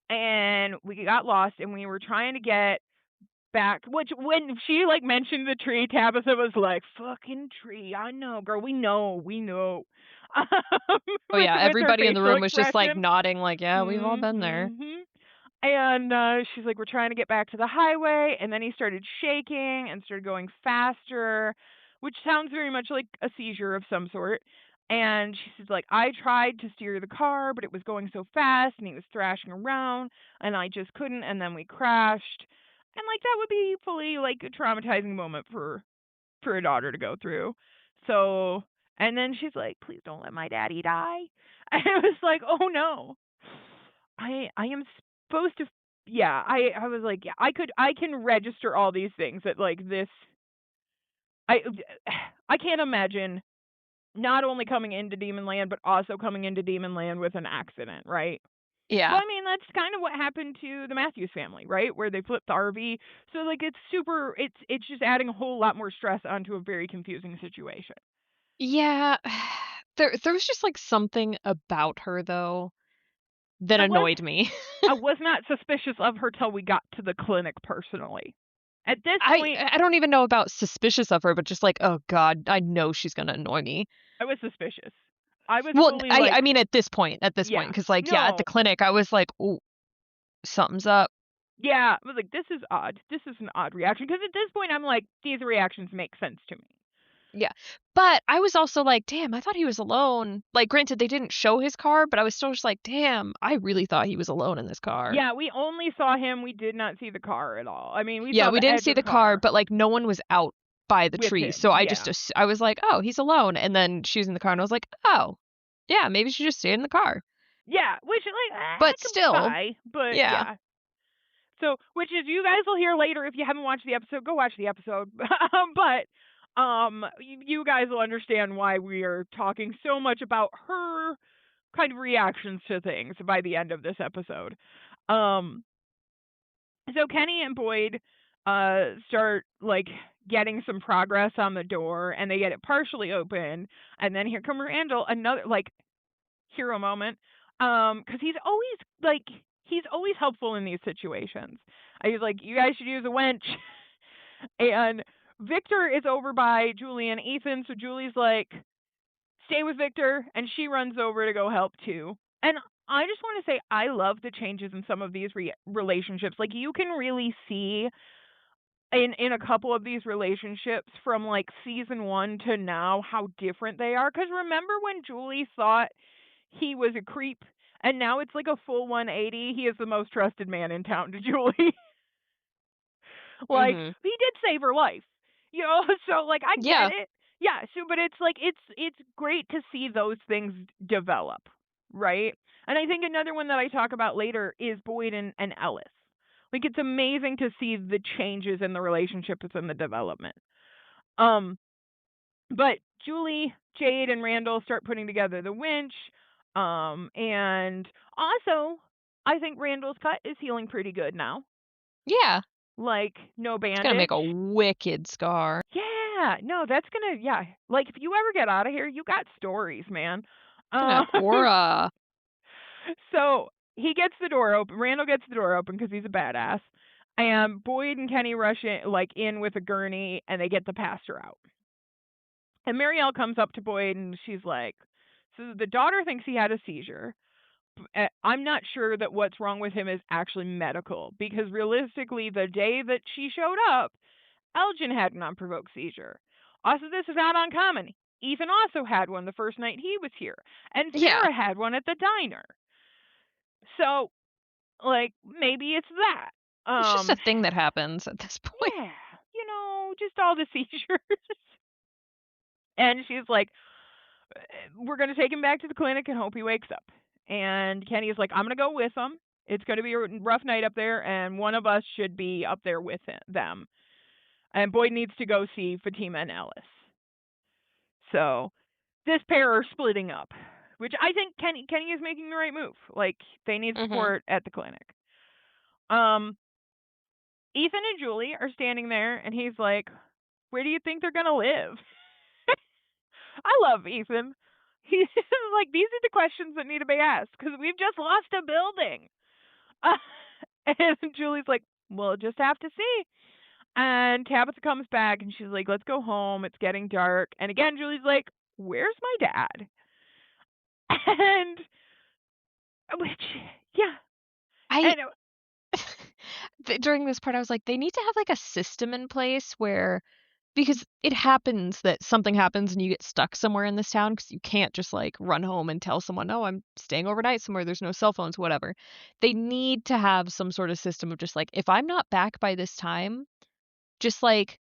and we got lost, and we were trying to get back," which when she, like, mentioned the tree, Tabitha was like, "Fucking tree, I know, girl, we know, we know." Oh, yeah, with her everybody in the facial room was just, like, expression. nodding like, "Yeah, we've all been there." Mhm. And, she's like, "We're trying to get back to the highway," and then he started shaking and started going faster, which sounds very much like a seizure of some sort. And she's like, "I tried to steer the car, but it was going so fast, and he was thrashing around, and I just couldn't, and then we crashed." And, like, that would be fully, like, a traumatizing moment for a daughter to go through. So, and then she's like, "Please don't let my daddy die." And I was like, "Oh no. I am supposed to." Yeah, I was like, "Yeah, I can register all these things that like this I I can't imagine not only coming into Demon Land but also coming into Demon Land with an accident, right?" Well, Yeah. I mean, that's kind of what happened to the Matthews family, right? Where they flipped the RV. So like it's just adding a whole lot more stress onto a very confusing situation. Yeah. There was just, like, something about her, though, that I was annoyed me. I was not suspicious of her till we got to the clinic personally. At this I point, I don't even know about suspicious of her, but just like, "Oh god, I know she's gonna annoy me." I was suspicious. I was Well, fully I like, mean at this point, yeah. because like, yeah, at the No. clinic, I was like, "Ooh, something's up." Yeah, I was like, "This is odd. This is an odd reaction." Because at this point, I'm like, these reactions make sense to me. Yeah. But I was also like, "Damn, I thought he was alone." Like, granted, they didn't show his car, but I was still just like, "Damn, I really thought he was alone in this car." Yeah, we only saw him. We did not see the car at all. I mean, we Yeah, saw we the didn't edge see of the the car, car but, like, no one was out by the with tree, him. so I just Yeah. I was like, "Oh, he's alone," and then she was in the car, and I was like, "Oh, yeah, maybe she just stayed in the car." Yeah, which like I But could still, buy, but yeah. yeah. So, which is you guys will hear later if you haven't watched the episode, go watch the episode. But you guys will understand why we are talking so much about her kind of reactions to things by the end of this episode. Um so Kenny and Boyd start like getting some progress on the door and they get it partially open and then here come Randall, another like hero moment. Cuz he's always helpful in these situations. He's like, "You guys should use a winch." And Victor is over by Julie and Ethan, so Julie's like, "Stay with Victor," and she runs over to go help too. And I just want to say I love the changes in some of these relationships. Like you can really see in a couple of these relationships from like season 1 to now how different they are. Cuz remember when Julie thought he was a creep and now it's like a full 180. He is the most trusted man in town to Julie. Like, Mhm. he did save her life, you know? So, like, I get Yeah. it. Yeah, so but it's like it's great to see those things develop, right? And I think another one that I talk about later is Boyd and Ellis. Like, it's amazing to see the changes in the relationships and the development. Um, but Julie, Jade, and Randall start putting together the winch. And also, I think Randall's cut is healing pretty good now. Yeah. Like, no It's gonna make a bandage. wicked scar. Yeah, no, that's gonna yeah. Like if you ever get out of here, you got stories, man. It's gonna have aura. So he gets the door open. Randall gets the door open because he's a badass. And Boyd and Kenny rush in, like in with a gurney, and they get the pastor out. And Marielle comes up to Boyd, and she's like, "So the daughter thinks he had a seizure. I'm not sure that what's wrong with him is actually medical because realistically, the day that she showed up, Elgin had an unprovoked seizure. Also, this is not uncommon. Ethan also had one the first night he was here, and Yeah. Sarah had one at the diner. So, like, maybe it's that. It's just a thing that happens at this point. Yeah, just all the seizures. And she's like, "We're gonna take him back to the clinic and hope he wakes up." And Kenny's like, "I'm gonna go with him. It's gonna be a rough night up there, and one of us should be up there with them." And Boyd needs to go see Fatima and Ellis. So this pair are splitting up, which I think Kenny is making the right move. Like they need Mhm. support at the clinic. Um, Ethan and Julie are standing there, and he's like, "Where do you think they're gonna live?" I love Ethan. He's like, "These are the questions that need to be asked because we've just lost a building." Uh, and Julie's like, "We'll just have to see." And Tabitha comes back, and she's like, "Let's go home. It's getting dark." And again, Julie's like, "Where's my dad?" And which, yeah, I and during this part, I was like, they need to have, like, a system in place where because it happens that something happens and you get stuck somewhere in this town because you can't just, like, run home and tell someone, "No, I'm staying overnight somewhere, there's no cell phones," whatever. They need to have some sort of system of just, like, if I'm not back by this time, just, like,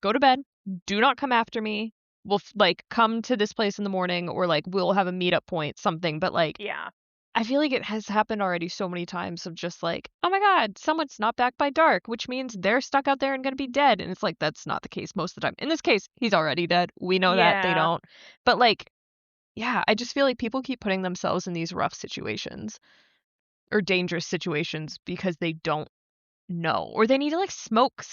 go to bed, do not come after me. We'll like, come to this place in the morning or, like, we'll have a meet-up point, something, but, like, yeah, I feel like it has happened already so many times of just like, "Oh my god, someone's not back by dark, which means they're stuck out there and gonna be dead," and it's like, that's not the case most of the time. In this case, he's already dead. We know that, they yeah. don't. But, like, yeah, I just feel like people keep putting themselves in these rough situations or dangerous situations because they don't know, or they need to, like, smoke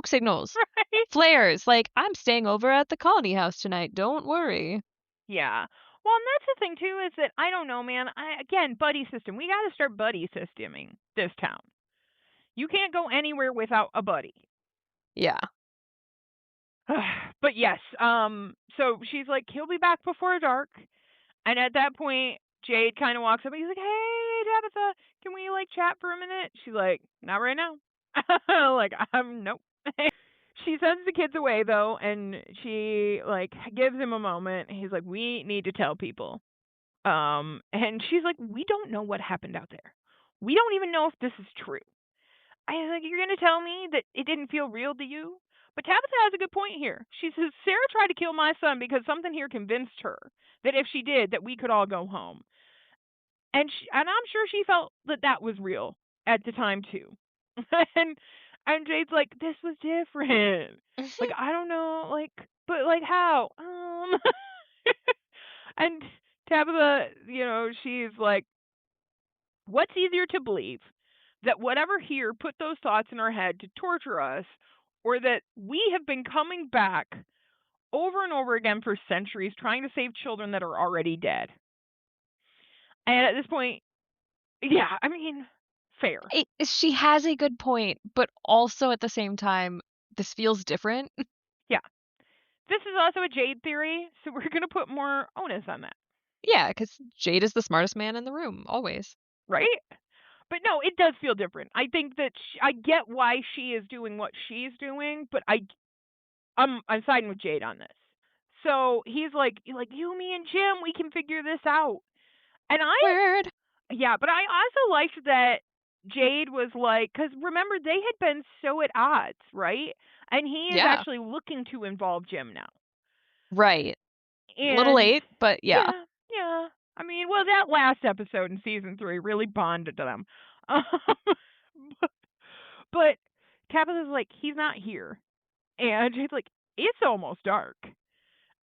signals, Right? flares, like, "I'm staying over at the colony house tonight, don't worry." Yeah. Well, and that's the thing too is that I don't know, man. Again, buddy system. We got to start buddy systeming this town. You can't go anywhere without a buddy. Yeah. But yes, so she's like, he'll be back before dark. And at that point, Jade kind of walks up and he's like, hey, Tabitha, can we like chat for a minute? She's like, not right now. Like, nope. She sends the kids away though, and she like gives him a moment. He's like, we need to tell people. And she's like, we don't know what happened out there. We don't even know if this is true. I was like, you're gonna tell me that it didn't feel real to you? But Tabitha has a good point here. She says Sarah tried to kill my son because something here convinced her that if she did, that we could all go home. And I'm sure she felt that that was real at the time too. and and Jade's like, this was different. Like I don't know, like, but like how? And Tabitha, she's like, what's easier to believe? That whatever here put those thoughts in our head to torture us, or that we have been coming back over and over again for centuries trying to save children that are already dead? And at this point, yeah, I mean, fair. She has a good point, but also at the same time, this feels different. Yeah. This is also a Jade theory, so we're going to put more onus on that, Yeah, because Jade is the smartest man in the room, always. right? But no, it does feel different. I think that I get why she is doing what she's doing, but I'm siding with Jade on this. So he's like, you, me, and Jim, we can figure this out. And Word. yeah, but I also liked that Jade was like, because remember they had been so at odds, right? And he is Yeah. actually looking to involve Jim now. Right. A little And late, but yeah. yeah, yeah. I mean, well, that last episode in season 3 really bonded them. Um, but Tabitha's like, he's not here, and Jade's like, it's almost dark,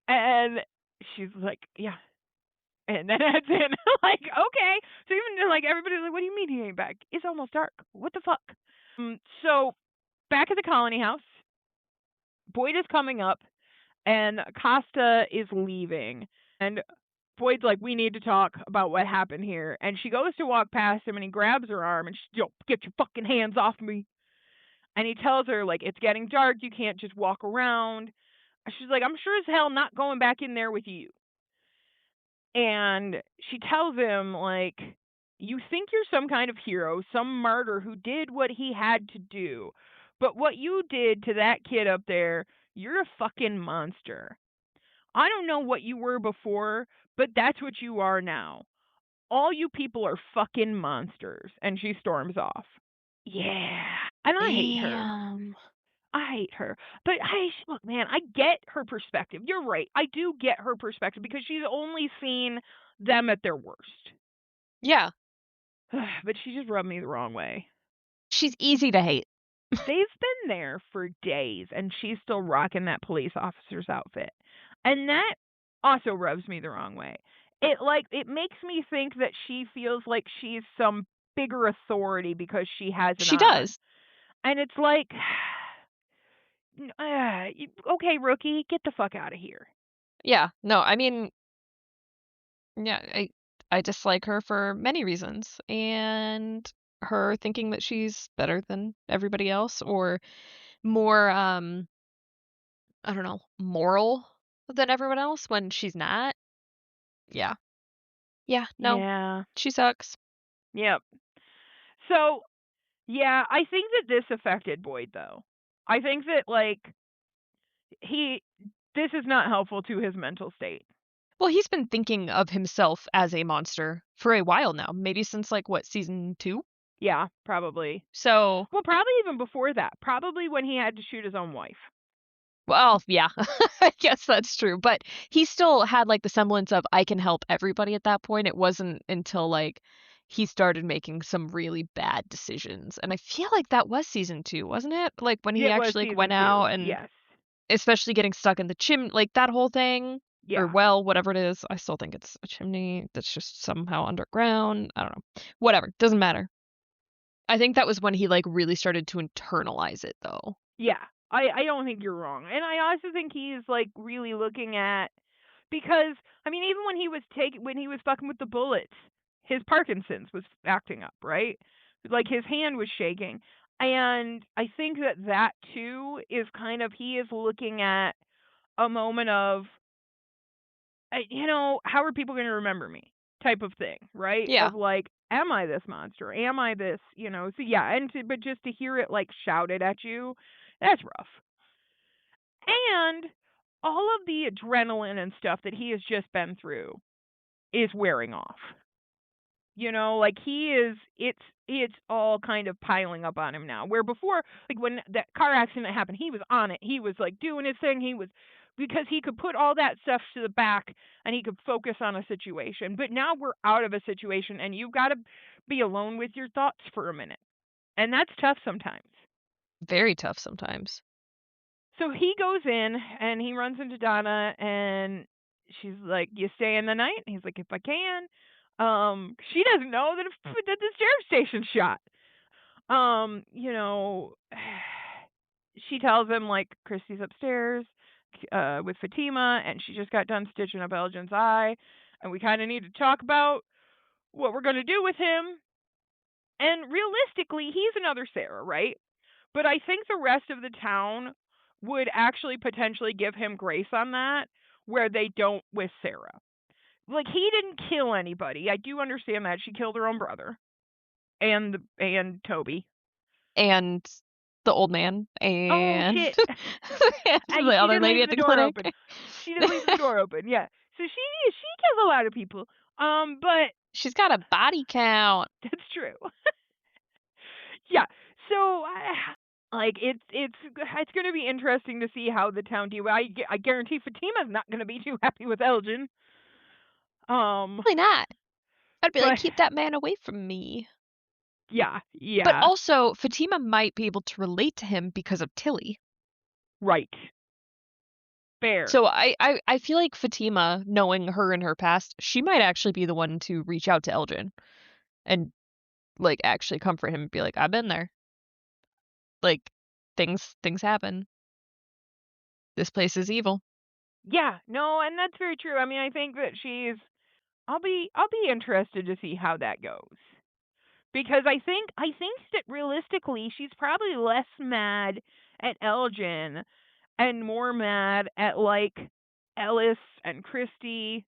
and she's like, yeah. And then that's it. Like, okay. So even like everybody's like, what do you mean he ain't back? It's almost dark. What the fuck? So back at the colony house, Boyd is coming up and Costa is leaving. And Boyd's like, we need to talk about what happened here. And she goes to walk past him and he grabs her arm and she's, yo, get your fucking hands off me. And he tells her, like, it's getting dark. You can't just walk around. She's like, I'm sure as hell not going back in there with you. And she tells him, like, you think you're some kind of hero, some martyr who did what he had to do. But what you did to that kid up there, you're a fucking monster. I don't know what you were before, but that's what you are now. All you people are fucking monsters. And she storms off. Yeah. And I hate her. Damn. I hate her. But look, man, I get her perspective. You're right. I do get her perspective because she's only seen them at their worst. Yeah. But she just rubbed me the wrong way. She's easy to hate. They've been there for days and she's still rocking that police officer's outfit. And that also rubs me the wrong way. It makes me think that she feels like she's some bigger authority because she has it She on. does. And it's like okay, rookie, get the fuck out of here. Yeah. No, I mean, yeah, I dislike her for many reasons, and her thinking that she's better than everybody else or more, I don't know, moral than everyone else when she's not. Yeah. Yeah, no, Yeah. she sucks. Yep. So, yeah, I think that this affected Boyd though. I think that like he this is not helpful to his mental state. Well, he's been thinking of himself as a monster for a while now, maybe since, like, what, season 2? Yeah, probably. So, Well, probably even before that. Probably when he had to shoot his own wife. well, yeah, I guess that's true, but he still had, like, the semblance of, "I can help everybody" at that point. It wasn't until, like, he started making some really bad decisions, and I feel like that was season 2, wasn't it? Like, when he It was actually, like, went season out 2. and Yes. especially getting stuck in the like, that whole thing, or Yeah. well, whatever it is. I still think it's a chimney that's just somehow underground. I don't know. Whatever, doesn't matter. I think that was when he, like, really started to internalize it, though. Yeah. I don't think you're wrong. And I also think he's like really looking at because I mean even when he was fucking with the bullets, his Parkinson's was acting up, right? Like his hand was shaking. And I think that that too is kind of he is looking at a moment of how are people going to remember me type of thing, right? Yeah, Of like, am I this monster? Am I this, So yeah, but just to hear it like shouted at you, that's rough. And all of the adrenaline and stuff that he has just been through is wearing off. Like he is it's all kind of piling up on him now. Where before, like when that car accident happened, he was on it. He was like doing his thing. He was because he could put all that stuff to the back and he could focus on a situation. But now we're out of a situation and you've got to be alone with your thoughts for a minute. And that's tough sometimes. very tough sometimes. So he goes in and he runs into Donna and she's like, "You stay in the night?" And he's like, "If I can." She doesn't know that the sheriff station's shot. Um, you know, she tells him like Christy's upstairs with Fatima and she just got done stitching up Elgin's eye and we kind of need to talk about what we're going to do with him. And realistically, he's another Sarah, right? But I think the rest of the town would actually potentially give him grace on that, where they don't with Sarah. Like he didn't kill anybody. I do understand that she killed her own brother and Toby. And the old man Oh and shit! and And the she other did lady leave at the the door clinic. open. She did leave the door open. Yeah. So she kills a lot of people. But She's got a body count. that's true. Yeah. So like it's going to be interesting to see how the town deal. I guarantee Fatima's not going to be too happy with Elgin. Um, Probably not. I'd be like, but "Keep that man away from me." yeah, But yeah, also, Fatima might be able to relate to him because of Tilly. right, fair. So I feel like Fatima, knowing her and her past, she might actually be the one to reach out to Elgin and, like, actually comfort him and be like, "I've been there. Like, things happen. This place is evil." Yeah, no, and that's very true. I mean, I think that she's. I'll be interested to see how that goes because I think that realistically she's probably less mad at Elgin and more mad at like Ellis and Christy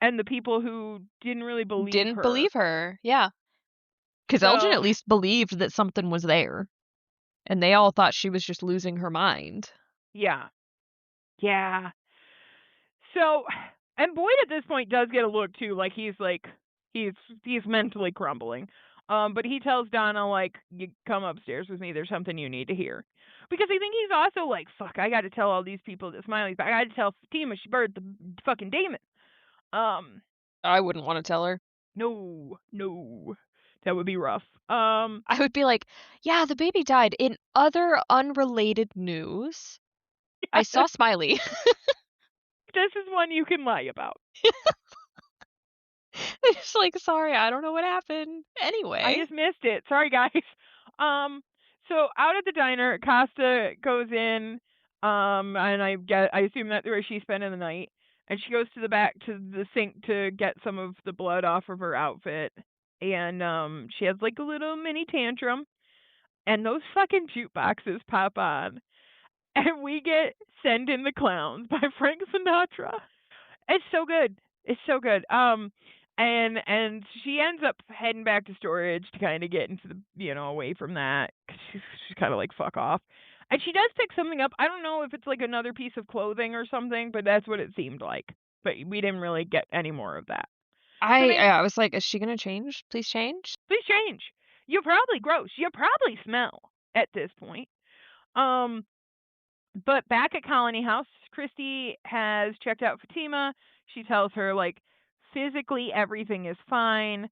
and the people who didn't really believe Didn't her. believe her. Yeah, because Elgin So, at least believed that something was there, and they all thought she was just losing her mind. yeah. Yeah. So, and Boyd at this point does get a look too, like he's he's mentally crumbling. But he tells Donna like, "You come upstairs with me. There's something you need to hear." Because I think he's also like, "Fuck, I got to tell all these people that Smiley's back. I got to tell Fatima she buried the fucking Damon." Um, I wouldn't wanna tell her. no, no, that would be rough. I would be like, "Yeah, the baby died. In other unrelated news, I saw Smiley." This is one you can lie about. It's like, "Sorry, I don't know what happened." I Anyway. just missed it. Sorry, guys. Um, so out at the diner, Costa goes in, and I assume that's where she's spending the night, and she goes to the back to the sink to get some of the blood off of her outfit, and she has like a little mini tantrum, and those fucking jukeboxes pop on, and we get "Send in the Clowns" by Frank Sinatra. It's so good. It's so good. And she ends up heading back to storage to kinda get into the away from that 'cause she's kinda like, "Fuck off." And she does pick something up. I don't know if it's, like, another piece of clothing or something, but that's what it seemed like. But we didn't really get any more of that. So then, I was like, "Is she gonna change? Please change?" "Please change. You're probably gross. You probably smell at this point." Um, but back at Colony House, Christy has checked out Fatima. She tells her, like, physically everything is fine.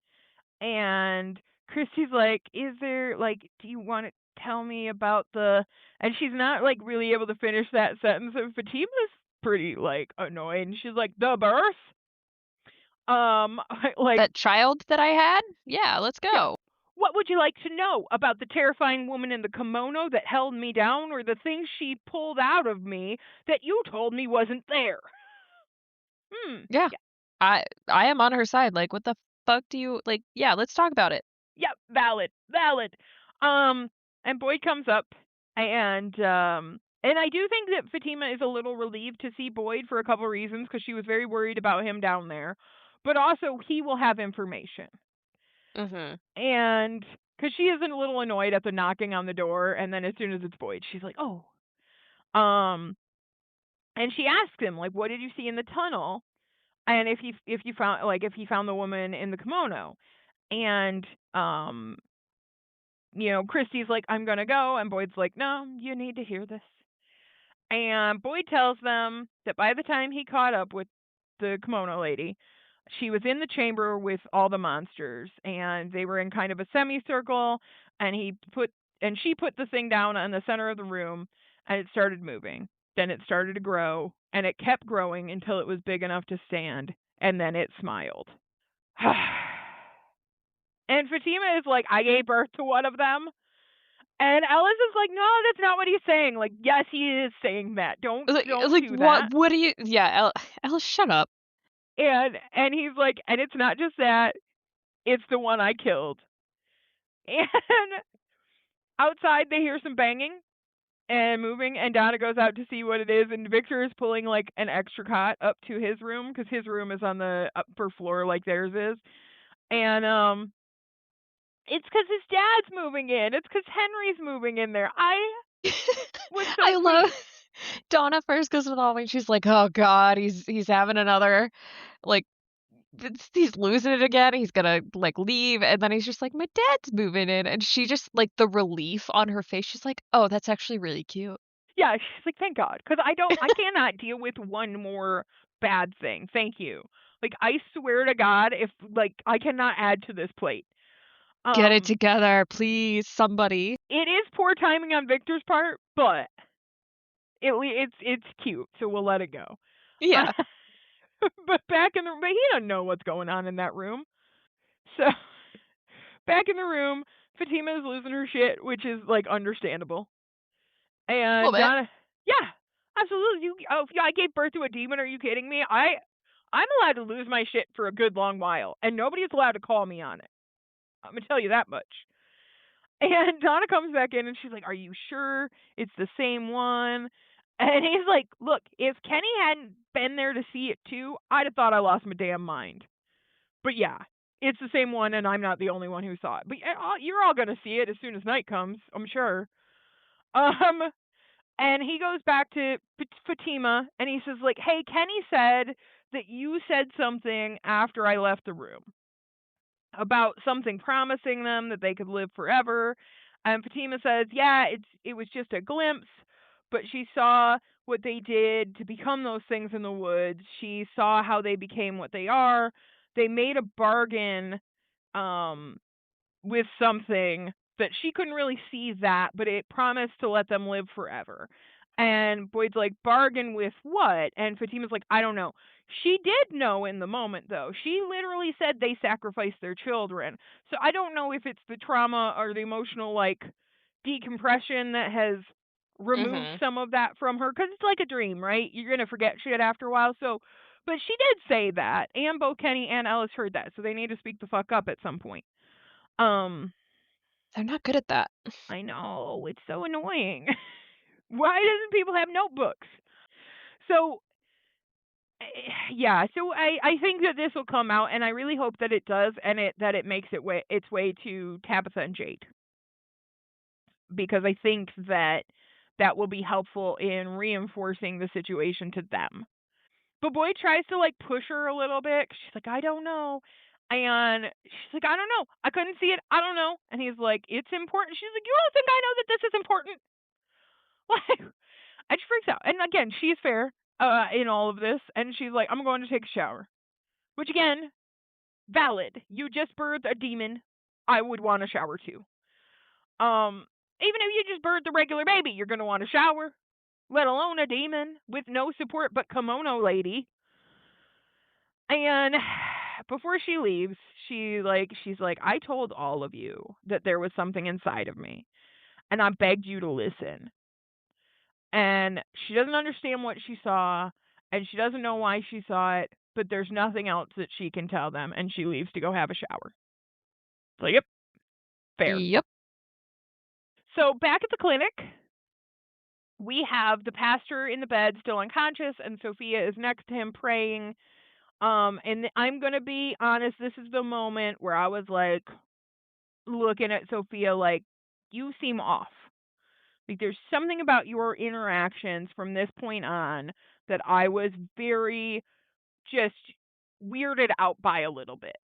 And Christy's like, "Is there like, do you want to tell me about the?" And she's not like really able to finish that sentence. And Fatima's pretty like annoyed. And she's like, "The birth?" Like, That child that I had? Yeah, let's yeah. go. What would you like to know about the terrifying woman in the kimono that held me down, or the things she pulled out of me that you told me wasn't there? Hmm. Yeah. Yeah. I am on her side, like, what the fuck do you like, yeah, let's talk about it. Yep. Valid. Valid. Um. And Boyd comes up, and I do think that Fatima is a little relieved to see Boyd for a couple reasons because she was very worried about him down there, but also he will have information, Mhm. and because she is a little annoyed at the knocking on the door, and then as soon as it's Boyd, she's like, "Oh." Um. And she asks him like, "What did you see in the tunnel?" And if he found the woman in the kimono, and um Christy's like, "I'm gonna go," and Boyd's like, "No, you need to hear this." And Boyd tells them that by the time he caught up with the kimono lady, she was in the chamber with all the monsters, and they were in kind of a semicircle, and she put the thing down in the center of the room, and it started moving. Then it started to grow, and it kept growing until it was big enough to stand, and then it smiled. And Fatima is like, "I gave birth to one of them." And Ellis is like, "No, that's not what he's saying." Like, yes, he is saying that. Don't do that. What do you yeah, Ellis, shut up. And he's like, "And it's not just that, it's the one I killed." And outside they hear some banging and moving, and Donna goes out to see what it is, and Victor is pulling like an extra cot up to his room because his room is on the upper floor like theirs is. And it's because his dad's moving in. It's because Henry's moving in there. I was so I love sweet. Donna first goes with all and she's like, "Oh god, he's having another, like, he's losing it again, he's gonna, like, leave," and then he's just like, "My dad's moving in," and she just like, the relief on her face, she's like, "Oh, that's actually really cute." Yeah, she's like, "Thank God, because I cannot deal with one more bad thing. Thank you." Like, I swear to God, if like I cannot add to this plate. Get it Um, together, please, somebody. it is poor timing on Victor's part, but it's cute, so we'll let it go. Yeah. But but he doesn't know what's going on in that room. So back in the room, Fatima is losing her shit, which is like understandable. Little And bit. Donna, yeah, absolutely. Yeah, I gave birth to a demon. Are you kidding me? I'm allowed to lose my shit for a good long while, and nobody's allowed to call me on it. I'm gonna tell you that much. And Donna comes back in, and she's like, "Are you sure it's the same one?" And he's like, "Look, if Kenny hadn't been there to see it too, I'd have thought I lost my damn mind. But yeah, it's the same one, and I'm not the only one who saw it. But you're all gonna see it as soon as night comes, I'm sure." Um, and he goes back to Fatima, and he says, like, "Hey, Kenny said that you said something after I left the room about something promising them that they could live forever." And Fatima says, "Yeah, it was just a glimpse, but she saw what they did to become those things in the woods. She saw how they became what they are. They made a bargain um with something that she couldn't really see that, but it promised to let them live forever." And Boyd's like, "Bargain with what?" And Fatima's like, "I don't know." She did know in the moment, though. She literally said they sacrificed their children. So I don't know if it's the trauma or the emotional, like, decompression that has removed Mhm. some of that from her. Because it's like a dream, right? You're going to forget shit after a while. So, but she did say that. And both Kenny and Ellis heard that. So they need to speak the fuck up at some point. Um, They're not good at that. I know, it's so annoying. Why doesn't people have notebooks? So Yeah, so I think that this will come out, and I really hope that it does, and it makes its way to Tabitha and Jade, because I think that that will be helpful in reinforcing the situation to them. But Boy tries to like push her a little bit. 'Cause she's like, I don't know. And she's like, I don't know. I couldn't see it. I don't know. And he's like, it's important. She's like, you don't think I know that this is important? Like, and she freaks out. And again, she's fair in all of this. And she's like, I'm going to take a shower. Which again, valid. You just birthed a demon. I would want a shower too. Even if you just birthed a regular baby, you're gonna want a shower. Let alone a demon with no support but kimono lady. And before she leaves, she's like, I told all of you that there was something inside of me, and I begged you to listen. And she doesn't understand what she saw, and she doesn't know why she saw it, but there's nothing else that she can tell them, and she leaves to go have a shower. So, yep, fair. Yep. So back at the clinic, we have the pastor in the bed still unconscious, and Sophia is next to him praying. And I'm gonna be honest, this is the moment where I was like looking at Sophia like, you seem off. Like there's something about your interactions from this point on that I was very just weirded out by a little bit.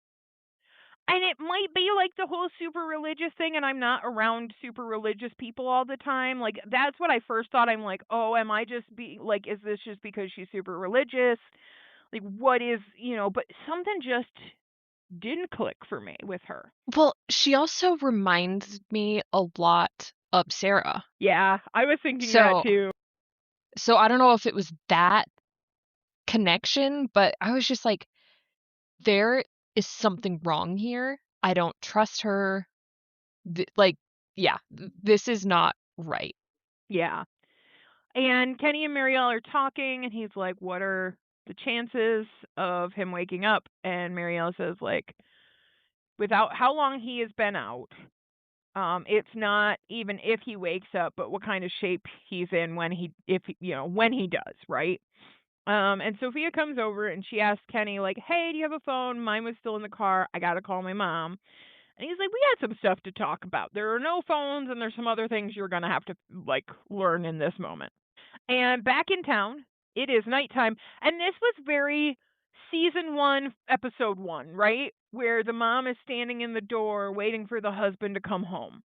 And it might be like the whole super religious thing, and I'm not around super religious people all the time. Like that's what I first thought. I'm like, oh, am I just be like, is this just because she's super religious? Like, what is, but something just didn't click for me with her. Well, she also reminds me a lot of Sarah. Yeah, I was thinking that So too. so I don't know if it was that connection, but I was just like, there is something wrong here. I don't trust her. Like, yeah, this is not right. Yeah. And Kenny and Marielle are talking, and he's like, what are the chances of him waking up? And Marielle says, like, without how long he has been out, it's not even if he wakes up, but what kind of shape he's in when when he does, right? And Sophia comes over and she asks Kenny, like, hey, do you have a phone? Mine was still in the car. I got to call my mom. And he's like, we had some stuff to talk about. There are no phones, and there's some other things you're going to have to, like, learn in this moment. And back in town, it is nighttime. And this was very season one, episode one, right? Where the mom is standing in the door waiting for the husband to come home.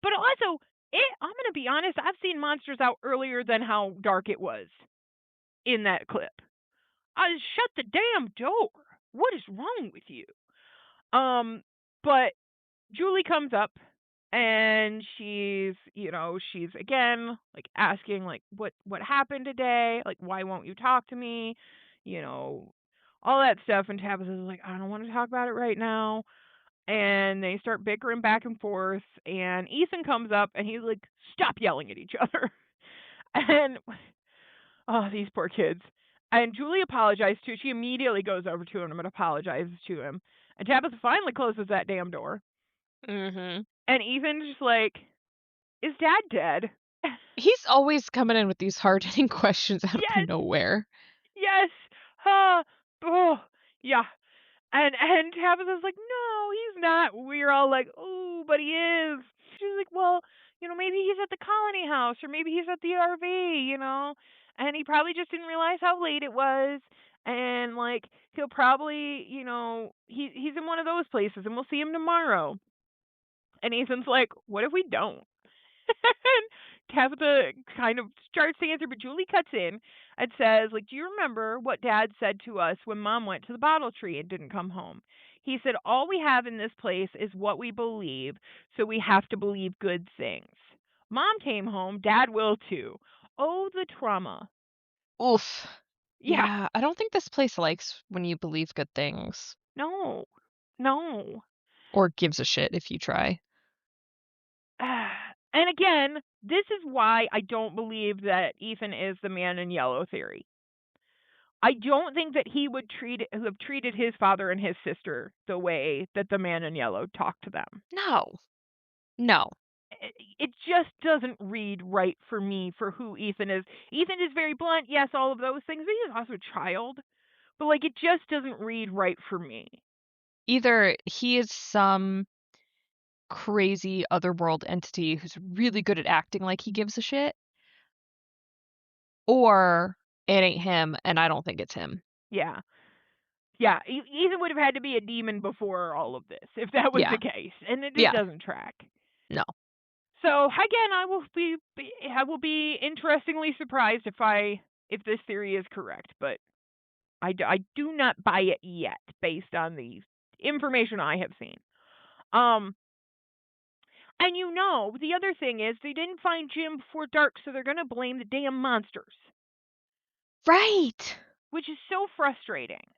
But also, I'm going to be honest, I've seen Monsters out earlier than how dark it was in that clip. I shut the damn door. What is wrong with you? Um, but Julie comes up and she's again like asking like what happened today? Like why won't you talk to me? You know, all that stuff, and Tabitha's like, I don't want to talk about it right now. And they start bickering back and forth, and Ethan comes up and he's like, stop yelling at each other. And oh, these poor kids. And Julie apologized too. She immediately goes over to him and apologizes to him. And Tabitha finally closes that damn door. Mhm. And Ethan's just like, is dad dead? He's always coming in with these hard-hitting questions out of Yes, nowhere. yes. Oh, yeah. And Tabitha's like, no, he's not. We're all like, oh, but he is. She's like, well, maybe he's at the colony house, or maybe he's at the RV. And he probably just didn't realize how late it was. And like he'll probably, he's in one of those places, and we'll see him tomorrow. And Ethan's like, what if we don't? And Tabitha kind of starts to answer, but Julie cuts in and says, like, do you remember what Dad said to us when Mom went to the bottle tree and didn't come home? He said, all we have in this place is what we believe, so we have to believe good things. Mom came home, Dad will too. Oh, the trauma. Oof. Yeah, Yeah, I don't think this place likes when you believe good things, no, no. or gives a shit if you try. And again, this is why I don't believe that Ethan is the man in yellow theory. I don't think that he would have treated his father and his sister the way that the man in yellow talked to them. No. No. it just doesn't read right for me for who Ethan is. Ethan is very blunt, yes, all of those things, but he's also a child. But like, it just doesn't read right for me. Either he is some crazy otherworld entity who's really good at acting like he gives a shit, or it ain't him, and I don't think it's him. Yeah. Yeah, Ethan would have had to be a demon before all of this, if that was Yeah. the case, and it just Yeah. doesn't track. No. So again, I will be interestingly surprised if this theory is correct, but I do not buy it yet based on the information I have seen. Um, and the other thing is they didn't find Jim before dark, so they're gonna blame the damn monsters, Right. which is so frustrating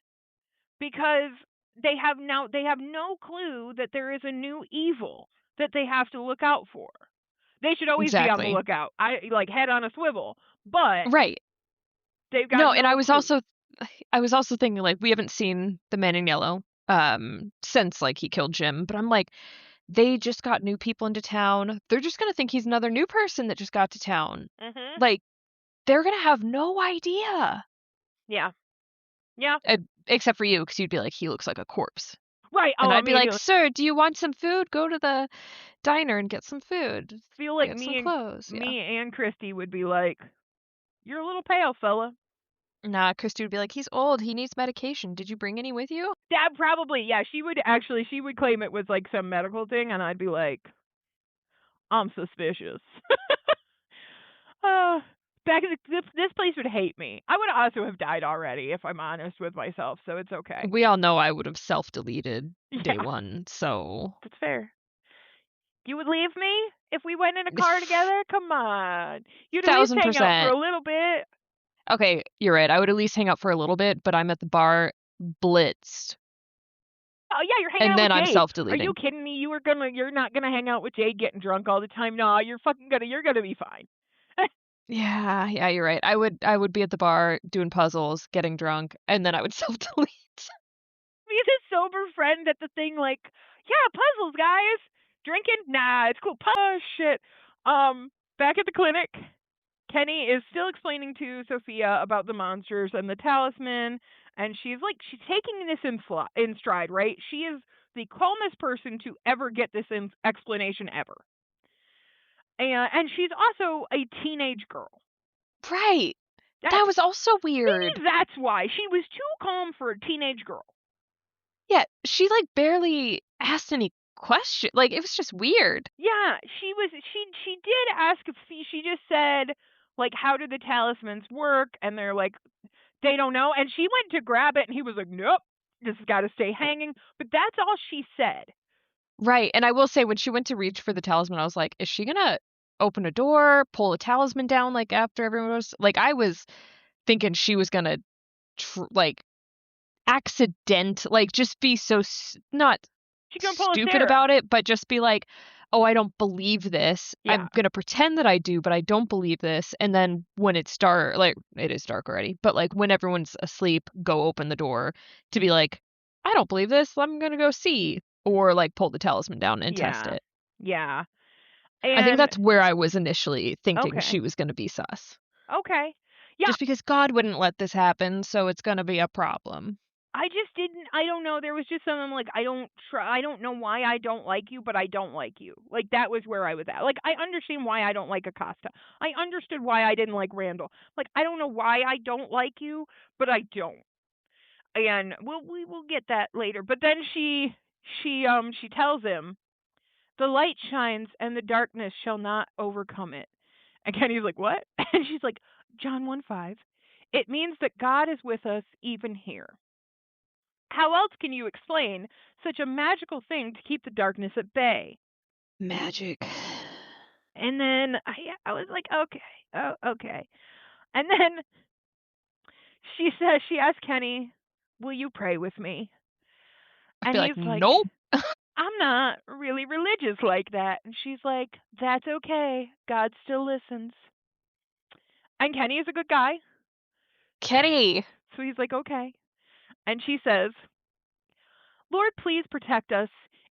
because they have no clue that there is a new evil that they have to look out for. They should always be on the Exactly. lookout. I like head on a swivel, but Right. they've got No, and no clue. I was also thinking, like, we haven't seen the Man in Yellow, since, like, he killed Jim, but I'm like, they just got new people into town. They're just gonna think he's another new person that just got to town. Mhm. Like, they're gonna have no idea. Yeah. Yeah. Except for you, because 'cause you'd be like, "He looks like a corpse." Right. And Oh, I'd be like, immediately "Sir, do you want some food? Go to the diner and get some food. feel like Get some clothes." Yeah. me and Christy would be like, "You're a little pale, fella." Nah, Christy would be like, "He's old, he needs medication. Did you bring any with you?" That probably, yeah, she would claim it was like some medical thing, and I'd be like, I'm suspicious. uh, this place would hate me. I would also have died already if I'm honest with myself, so it's okay. We all know I would have self-deleted day Yeah, 1, so that's fair. You would leave me if we went in a car together? Come on. You'd at least hang out for 1000%. a little bit. Okay, you're right, I would at least hang out for a little bit, but I'm at the bar blitzed, Oh yeah, you're hanging and out with then I'm Jade. Are you self-deleting. kidding me? You're not gonna hang out with Jade getting drunk all the time. No, you're gonna be fine. Yeah, yeah, you're right. I would be at the bar doing puzzles, getting drunk, and then I would self-delete. He's a sober friend at the thing, like, yeah, puzzles, guys. Drinking? Nah, it's cool. Oh shit. Back at the clinic, Kenny is still explaining to Sophia about the monsters and the talisman, and she's taking this in stride, right? She is the calmest person to ever get this explanation ever, and she's also a teenage girl. Right. That That was also weird. maybe that's why she was too calm for a teenage girl. Yeah, she, like, barely asked any question, like, it was just weird. Yeah, she did ask if she just said like how do the talismans work, and they're like they don't know, and she went to grab it and he was like nope, this has got to stay hanging, but that's all she said. Right, and I will say when she went to reach for the talisman, I was like, "Is she gonna open a door, pull a talisman down, like, after everyone was" like, I was thinking she was gonna like, like, just be so not She gonna pull a stupid Sarah. about it, but just be like, "Oh, I don't believe this. Yeah, I'm gonna pretend that I do, but I don't believe this." And then when it's dark, like, it is dark already, but, like, when everyone's asleep, go open the door to be like, "I don't believe this. I'm gonna go see." Or, like, pull the talisman down and test yeah, it. yeah, I think and that's where I was initially thinking okay, she was gonna be sus. okay, yeah. Just because God wouldn't let this happen, so it's gonna be a problem. I just didn't. I don't know. There was just something like I don't know why I don't like you, but I don't like you. Like that was where I was at. Like I understand why I don't like Acosta. I understood why I didn't like Randall. Like I don't know why I don't like you, but I don't. And we will get that later. But then she tells him the light shines and the darkness shall not overcome it. And Kenny's like, what? And she's like, John 1:5. It means that God is with us even here. How else can you explain such a magical thing to keep the darkness at bay? Magic. And then I was like, okay, oh, okay. And then she asked Kenny, will you pray with me? I'd And be like, he's like, "Nope." I'm not really religious like that. And she's like, that's okay. God still listens. And Kenny is a good guy. Kenny. So he's like, okay. And she says, Lord, please protect us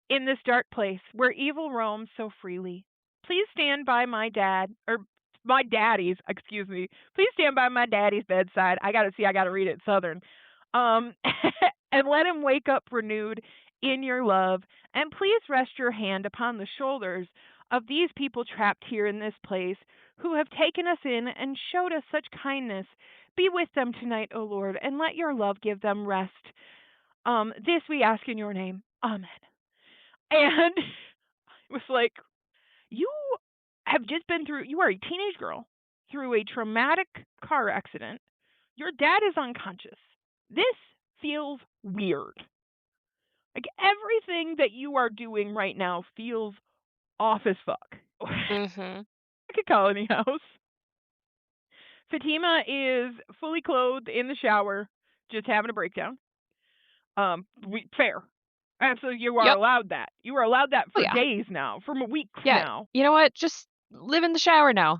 in this dark place where evil roams so freely. please stand by my dad or my daddy's, excuse me. Please stand by my daddy's bedside. I gotta read it Southern. Um, and let him wake up renewed in your love. And please rest your hand upon the shoulders of these people trapped here in this place who have taken us in and showed us such kindness. Be with them tonight, O Lord, and let your love give them rest. This we ask in your name. Amen. And it was like, you have just been through, you are a teenage girl through a traumatic car accident. Your dad is unconscious. This feels weird. Like everything that you are doing right now feels off as fuck. Mhm. Like a colony house. Fatima is fully clothed in the shower, just having a breakdown. Fair. Absolutely, you are Yep. allowed that. You are allowed that Oh, for yeah. days now, for weeks Yeah. now. You know what? Just live in the shower now.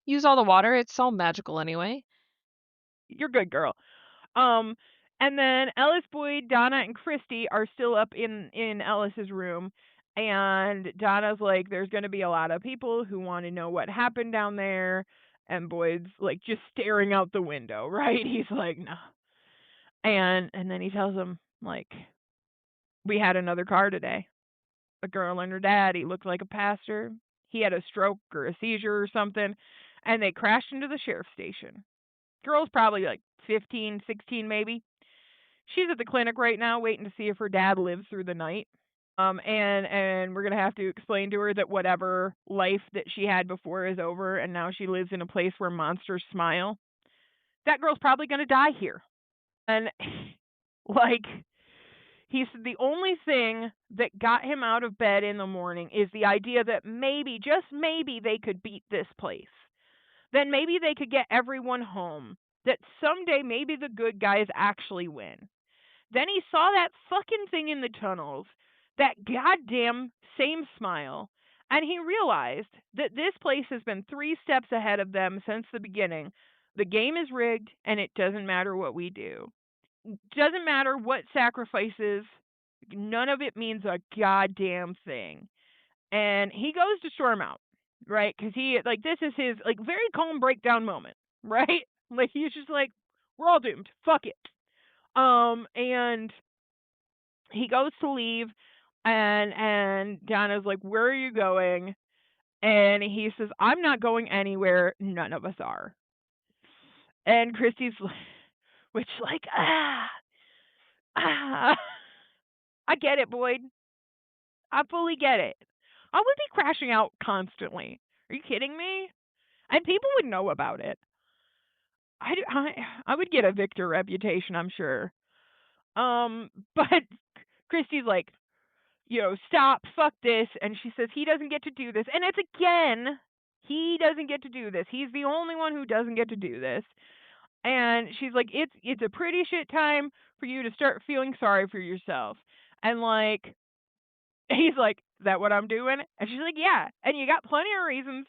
Use all the water, it's all magical anyway. You're good, girl. Um, and then Ellis, Boyd, Donna, and Christy are still up in Ellis's room, and Donna's like, "There's going to be a lot of people who want to know what happened down there," and Boyd's like just staring out the window, right? He's like, "No," and then he tells him like, "We had another car today. A girl and her dad. He looked like a pastor. He had a stroke or a seizure or something, and they crashed into the sheriff's station. Girl's probably like 15, 16 maybe. She's at the clinic right now waiting to see if her dad lives through the night. And we're gonna have to explain to her that whatever life that she had before is over and now she lives in a place where monsters smile. That girl's probably gonna die here." And like he said the only thing that got him out of bed in the morning is the idea that maybe, just maybe, they could beat this place. Then maybe they could get everyone home. That someday maybe the good guys actually win. Then he saw that fucking thing in the tunnels, that goddamn same smile, and he realized that this place has been 3 steps ahead of them since the beginning. The game is rigged, and it doesn't matter what we do. Doesn't matter what sacrifices, none of it means a goddamn thing. And he goes to storm out, right? Because he, like, this is his, like, very calm breakdown moment, right? Like, he's just like, we're all doomed. Fuck it. And he goes to leave, and Donna's like, "Where are you going?" And he says, "I'm not going anywhere. None of us are." And Christy's which like, ah, I get it, Boyd. I fully get it. I would be crashing out constantly. Are you kidding me? And people would know about it. I would get a Victor reputation, I'm sure. But Christy's like, "Stop, fuck this." And she says he doesn't get to do this. And it's again, he doesn't get to do this. He's the only one who doesn't get to do this. And she's like, it's a pretty shit time for you to start feeling sorry for yourself. And like, he's like, "Is that what I'm doing?" And she's like, "Yeah. And you got plenty of reasons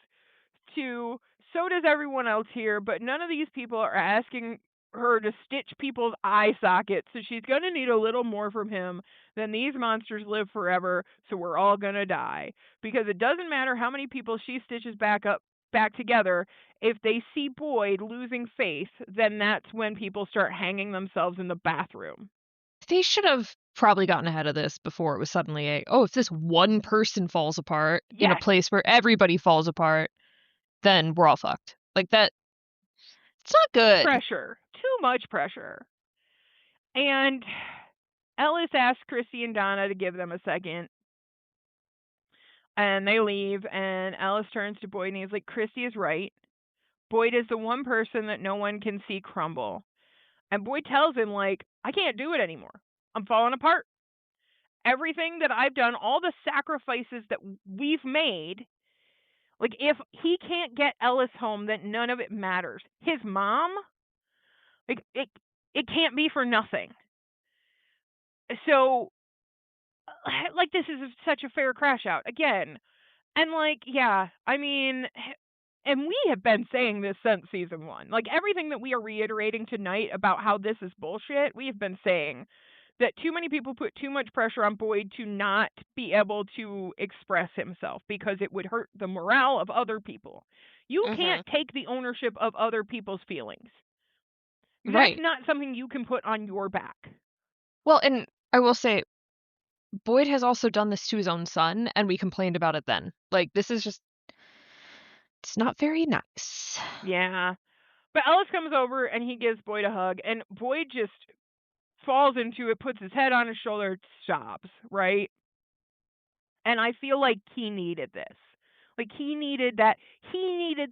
to, so does everyone else here, but none of these people are asking her to stitch people's eye sockets, so she's going to need a little more from him than these monsters live forever, so we're all going to die. Because it doesn't matter how many people she stitches back together, if they see Boyd losing faith, then that's when people start hanging themselves in the bathroom." They should have probably gotten ahead of this before it was suddenly "Oh, if this one person falls apart in a Yes, place where everybody falls apart, then we're all fucked." Like, that it's not good. pressure. Too much pressure. And Ellis asks Chrissy and Donna to give them a second, and they leave, and Ellis turns to Boyd and he's like, "Christy is right. Boyd is the one person that no one can see crumble." And Boyd tells him, like, "I can't do it anymore. I'm falling apart. Everything that I've done, all the sacrifices that we've made, like, if he can't get Ellis home, then none of it matters. His mom, like, it can't be for nothing. So, like, this is such a fair crash out. Again, and like, yeah, I mean, and we have been saying this since season one. Like everything that we are reiterating tonight about how this is bullshit, we have been saying that too many people put too much pressure on Boyd to not be able to express himself because it would hurt the morale of other people. You Mhm. can't take the ownership of other people's feelings. That's Right. not something you can put on your back. Well, and I will say Boyd has also done this to his own son, and we complained about it then. Like, this is just it's not very nice. Yeah. But Ellis comes over and he gives Boyd a hug, and Boyd just falls into it, puts his head on his shoulder, stops, right? And I feel like he needed this. Like he needed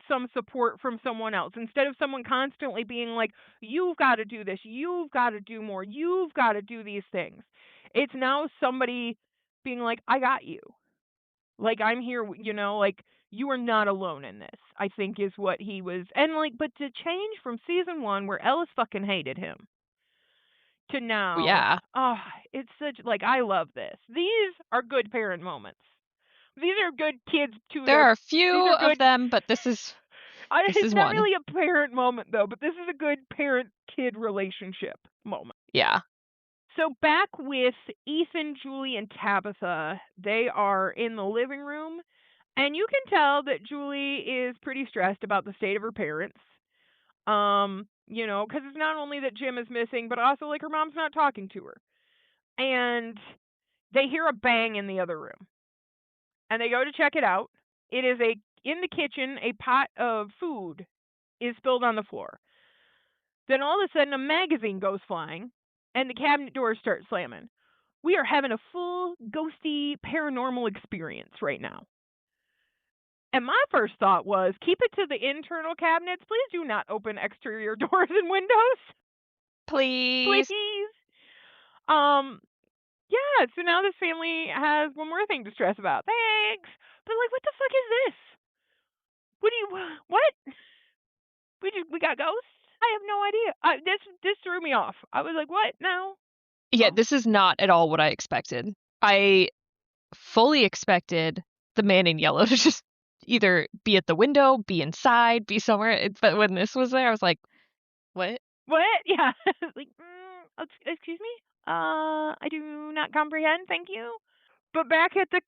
some support from someone else instead of someone constantly being like, you've got to do this, you've got to do more, you've got to do these things. It's now somebody being like, I got you. Like I'm here, like you are not alone in this. I think is what he was, and like, but to change from season 1 where Ellis fucking hated him to Well, now, yeah. oh, it's such like I love this. These are good parent moments. These are good kids There tutor. are a These few are of good. them, but this It's is not one. really a parent moment though, but this is a good parent kid relationship moment. Yeah. So back with Ethan, Julie, and Tabitha, they are in the living room, and you can tell that Julie is pretty stressed about the state of her parents. Because it's not only that Jim is missing, but also like her mom's not talking to her. And they hear a bang in the other room, and they go to check it out. It is a in the kitchen. A pot of food is spilled on the floor. Then all of a sudden, a magazine goes flying, and the cabinet doors start slamming. We are having a full ghosty paranormal experience right now. And my first thought was keep it to the internal cabinets. Please do not open exterior doors and windows. Please. Please. Um, yeah, so now this family has one more thing to stress about. Thanks. But like what the fuck is this? What do you what? We got ghosts? I have no idea. This threw me off. I was like, "What? No." Yeah, Oh. this is not at all what I expected. I fully expected the man in yellow to just either be at the window, be inside, be somewhere. But when this was there, I was like, what? What? Yeah. Like, excuse me? I do not comprehend. Thank you. But back at the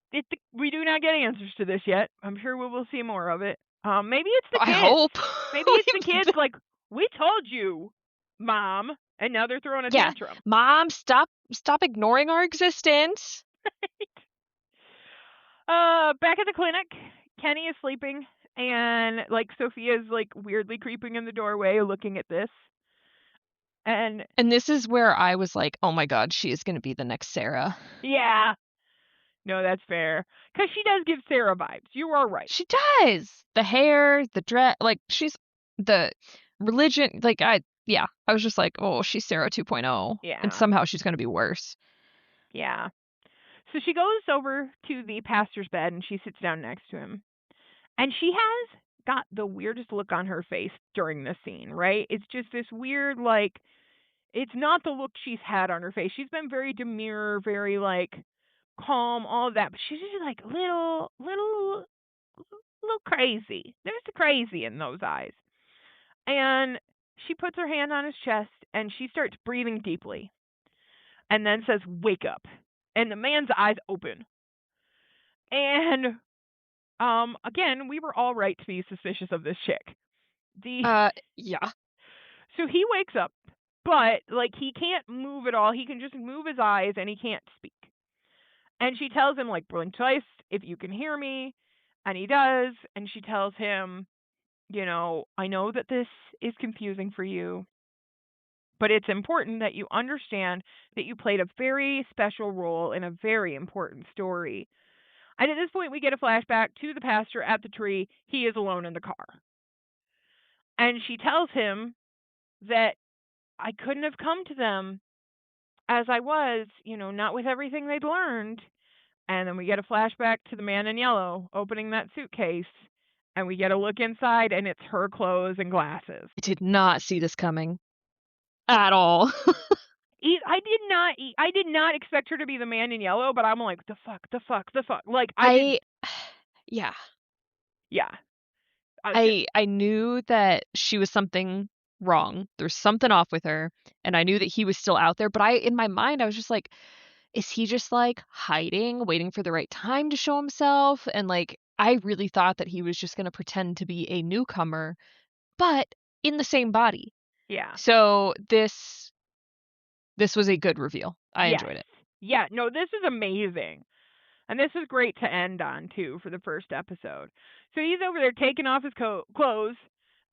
we do not get answers to this yet. I'm sure we will see more of it. Maybe it's the I kids. hope. Maybe it's the kids like, "We told you, Mom," and now they're throwing a Yeah. tantrum. Mom, stop ignoring our existence. Back at the clinic, Kenny is sleeping and like Sophia's like weirdly creeping in the doorway looking at this. And And this is where I was like, oh my God, she is going to be the next Sarah. yeah, no, that's fair. Cuz she does give Sarah vibes. You are right. She does. The hair, the dress, like she's the religion. Yeah, I was just like, oh, she's Sarah 2.0. And Yeah. somehow she's going to be worse. Yeah. So she goes over to the pastor's bed and she sits down next to him. And she has got the weirdest look on her face during this scene, right? It's just this weird, like, it's not the look she's had on her face. She's been very demure, very, like, calm, all of that. But she's just, like, little crazy. There's the crazy in those eyes. And she puts her hand on his chest and she starts breathing deeply and then says, "Wake up." And the man's eyes open. And again, we were all right to be suspicious of this chick. The Yeah. So he wakes up, but like he can't move at all. He can just move his eyes and he can't speak. And she tells him like blink twice if you can hear me, and he does. And she tells him, I know that this is confusing for you, but it's important that you understand that you played a very special role in a very important story. And at this point, we get a flashback to the pastor at the tree. He is alone in the car. And she tells him that I couldn't have come to them as I was, not with everything they'd learned. And then we get a flashback to the man in yellow opening that suitcase, and we get a look inside, and it's her clothes and glasses. I did not see this coming at all. I did not expect her to be the man in yellow, but I'm like, the fuck, the fuck, the fuck. Like I didn't. I, yeah. Yeah. I knew that she was something wrong. There's something off with her, and I knew that he was still out there, but in my mind, I was just like, "Is he just, like, hiding, waiting for the right time to show himself?" And, like, I really thought that he was just gonna pretend to be a newcomer, but in the same body. Yeah. So this was a good reveal. I Yes. enjoyed it. Yeah, no, this is amazing. And this is great to end on too for the first episode. So he's over there taking off his clothes,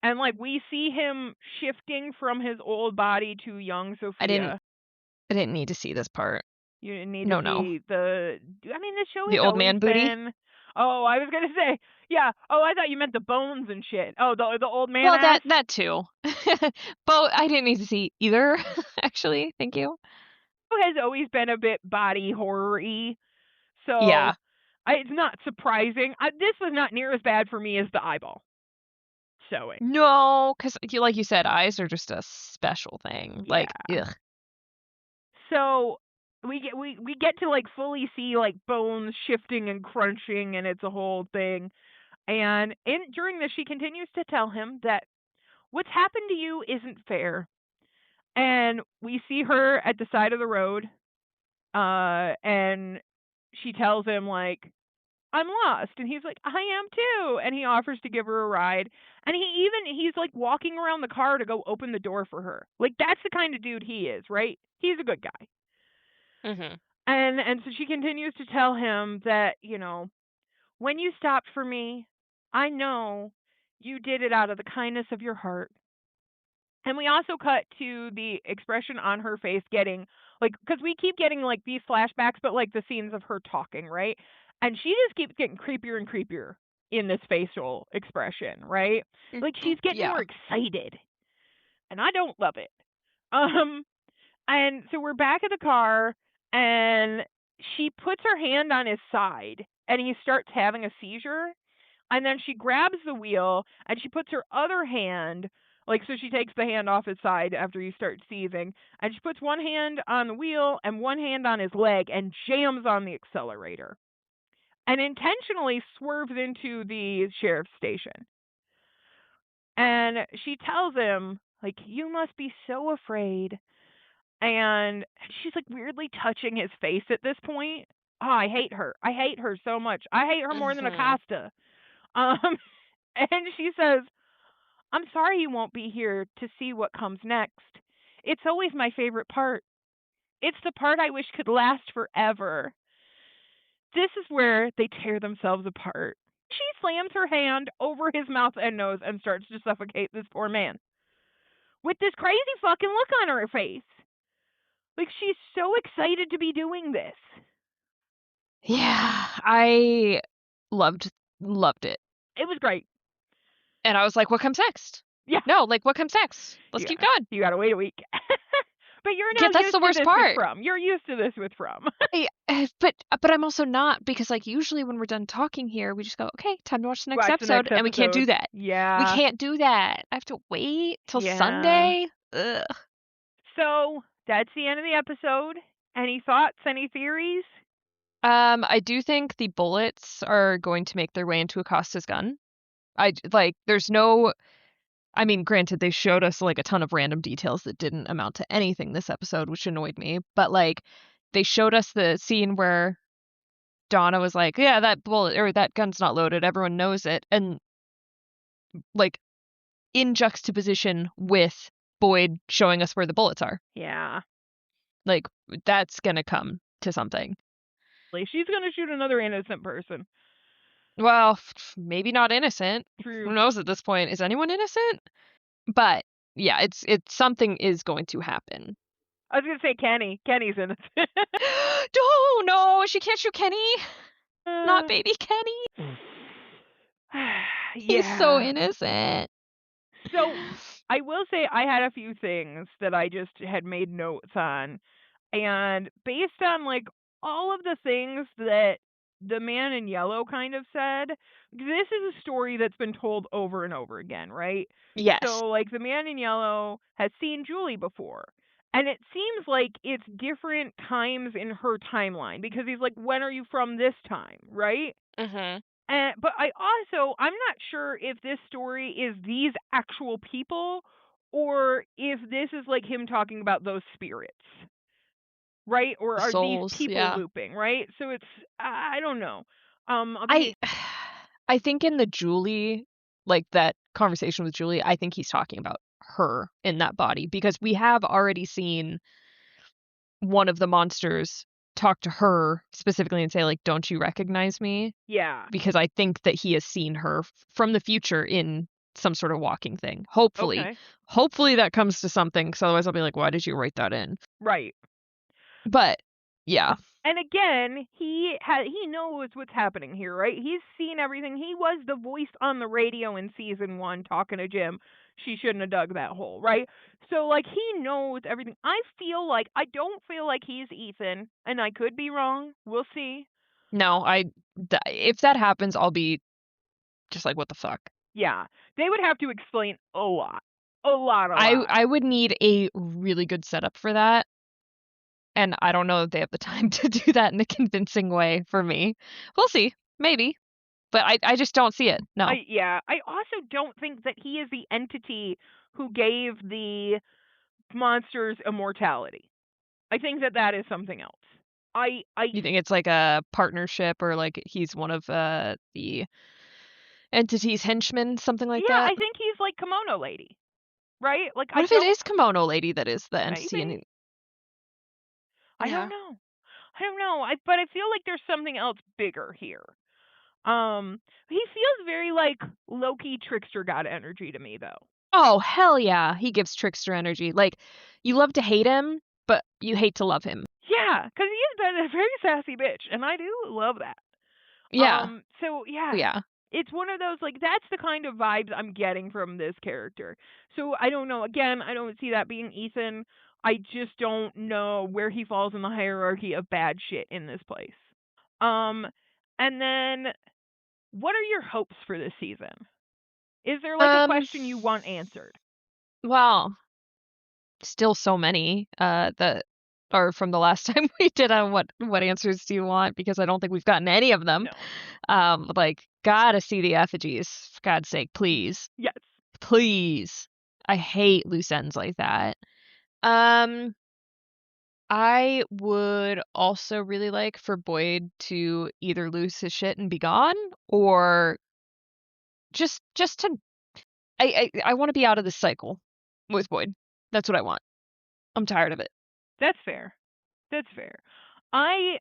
and like we see him shifting from his old body to young I didn't Sophia. I didn't need to see this part. You need to No, no. see the. I mean, the show The has old always man booty? been. Oh, I was gonna say, yeah. Oh, I thought you meant the bones and shit. Oh, the old man Well, ass. that too. But I didn't need to see either, actually, thank you. Has always been a bit body horror-y, so Yeah. it's not surprising. This was not near as bad for me as the eyeball showing. No, 'cause like you said, eyes are just a special thing, like, Yeah. ugh. So we get to like fully see like bones shifting and crunching, and it's a whole thing. And in during this, she continues to tell him that what's happened to you isn't fair. And we see her at the side of the road, and she tells him like, "I'm lost," and he's like, "I am too," and he offers to give her a ride. And he's like walking around the car to go open the door for her. Like that's the kind of dude he is, right? He's a good guy. Mhm. And so she continues to tell him that, when you stopped for me, I know you did it out of the kindness of your heart. And we also cut to the expression on her face getting like because we keep getting like these flashbacks, but like the scenes of her talking, right? And she just keeps getting creepier and creepier in this facial expression, right? Like she's getting more Yeah. excited, and I don't love it. Um, and so we're back at the car, and she puts her hand on his side, and he starts having a seizure. And then she grabs the wheel, and she puts her other hand, like, so she takes the hand off his side after he starts seizing, and she puts one hand on the wheel and one hand on his leg and jams on the accelerator and intentionally swerves into the sheriff's station. And she tells him, like, you must be so afraid, and she's like weirdly touching his face at this point. Oh, I hate her. I hate her so much. I hate her more than Mhm. Acosta. Um, and she says, "I'm sorry you won't be here to see what comes next. It's always my favorite part. It's the part I wish could last forever." This is where they tear themselves apart. She slams her hand over his mouth and nose and starts to suffocate this poor man with this crazy fucking look on her face. Like she's so excited to be doing this. Yeah, I loved loved it. It was great. And I was like, "What comes next? Yeah, No, like, what comes next? Let's keep yeah. going." You gotta wait a week. But you're Yeah, now that's the used to worst this with part. From. You're used to this with From. But I'm also not because, like, usually when we're done talking here, we just go, "Okay, time to watch the next Watch the next episode," and we can't do episode. that. We Yeah. can't do that. I have to wait till Yeah. Sunday? Ugh. So that's the end of the episode. Any thoughts? Any theories? I do think the bullets are going to make their way into Acosta's gun. There's no I mean, granted, they showed us, like, a ton of random details that didn't amount to anything this episode, which annoyed me, but, like, they showed us the scene where Donna was like, "Yeah, that bullet or that gun's not loaded, everyone knows it," and, like, in juxtaposition with Boyd showing us where the bullets are. Yeah. Like, that's gonna come to something. Like, she's gonna shoot another innocent person. Well, maybe not innocent. True. Who knows at this point? Is anyone innocent? But, yeah, it's something is going to happen. I was gonna say Kenny. Kenny's innocent. Oh, no, she can't shoot Kenny. Not uh, baby Kenny. He's so yeah. innocent. So I will say I had a few things that I just had made notes on. And based on like all of the things that the man in yellow kind of said, this is a story that's been told over and over again, right? Yes. So like the man in yellow has seen Julie before. And it seems like it's different times in her timeline because he's like, when are you from this time, right? Mhm. But I'm not sure if this story is these actual people or if this is like him talking about those spirits, right? Or The are these souls, people yeah. looping, right? So it's I don't know. I'll I be I think in the Julie like, that conversation with Julie, I think he's talking about her in that body because we have already seen one of the monsters talk to her specifically and say, like, "Don't you recognize me?" yeah. Because I think that he has seen her from the future in some sort of walking thing. Hopefully. Okay. Hopefully that comes to something, 'cause otherwise I'll be like, "Why did you write that in?" Right. But, yeah. And again, he knows what's happening here, right? He's seen everything. He was the voice on the radio in season 1 talking to Jim. She shouldn't have dug that hole, right? So like he knows everything. I don't feel like he's Ethan, and I could be wrong. We'll see. No, if that happens, I'll be just like, "What the fuck?" Yeah. They would have to explain a lot. A lot, a I lot. I would need a really good setup for that, and I don't know if they have the time to do that in a convincing way for me. We'll see. Maybe. But I just don't see it. No. I also don't think that he is the entity who gave the monsters immortality. I think that that is something else. I You think it's like a partnership or like he's one of, the entity's henchmen, something like yeah, that? I think he's like Kimono Lady, right? Like I What if it don't is Kimono Lady that is the entity maybe and I don't yeah. know. I don't know. But I feel like there's something else bigger here. He feels very like Loki trickster god energy to me though. Oh, hell yeah, he gives trickster energy, like, you love to hate him, but you hate to love him. Yeah, because he has been a very sassy bitch, and I do love that. Yeah. So Oh, yeah, yeah. it's one of those like that's the kind of vibes I'm getting from this character. So I don't know. Again, I don't see that being Ethan. I just don't know where he falls in the hierarchy of bad shit in this place. Um, and then what are your hopes for this season? Is there like a Um, question you want answered? well, still so many, that are from the last time we did a what answers do you want? Because I don't think we've gotten any of them. No. Like, gotta see the effigies, for God's sake, please. Yes. Please. I hate loose ends like that. Um, I would also really like for Boyd to either lose his shit and be gone or just to I wanna be out of this cycle with Boyd. That's what I want. I'm tired of it. That's fair. That's fair. I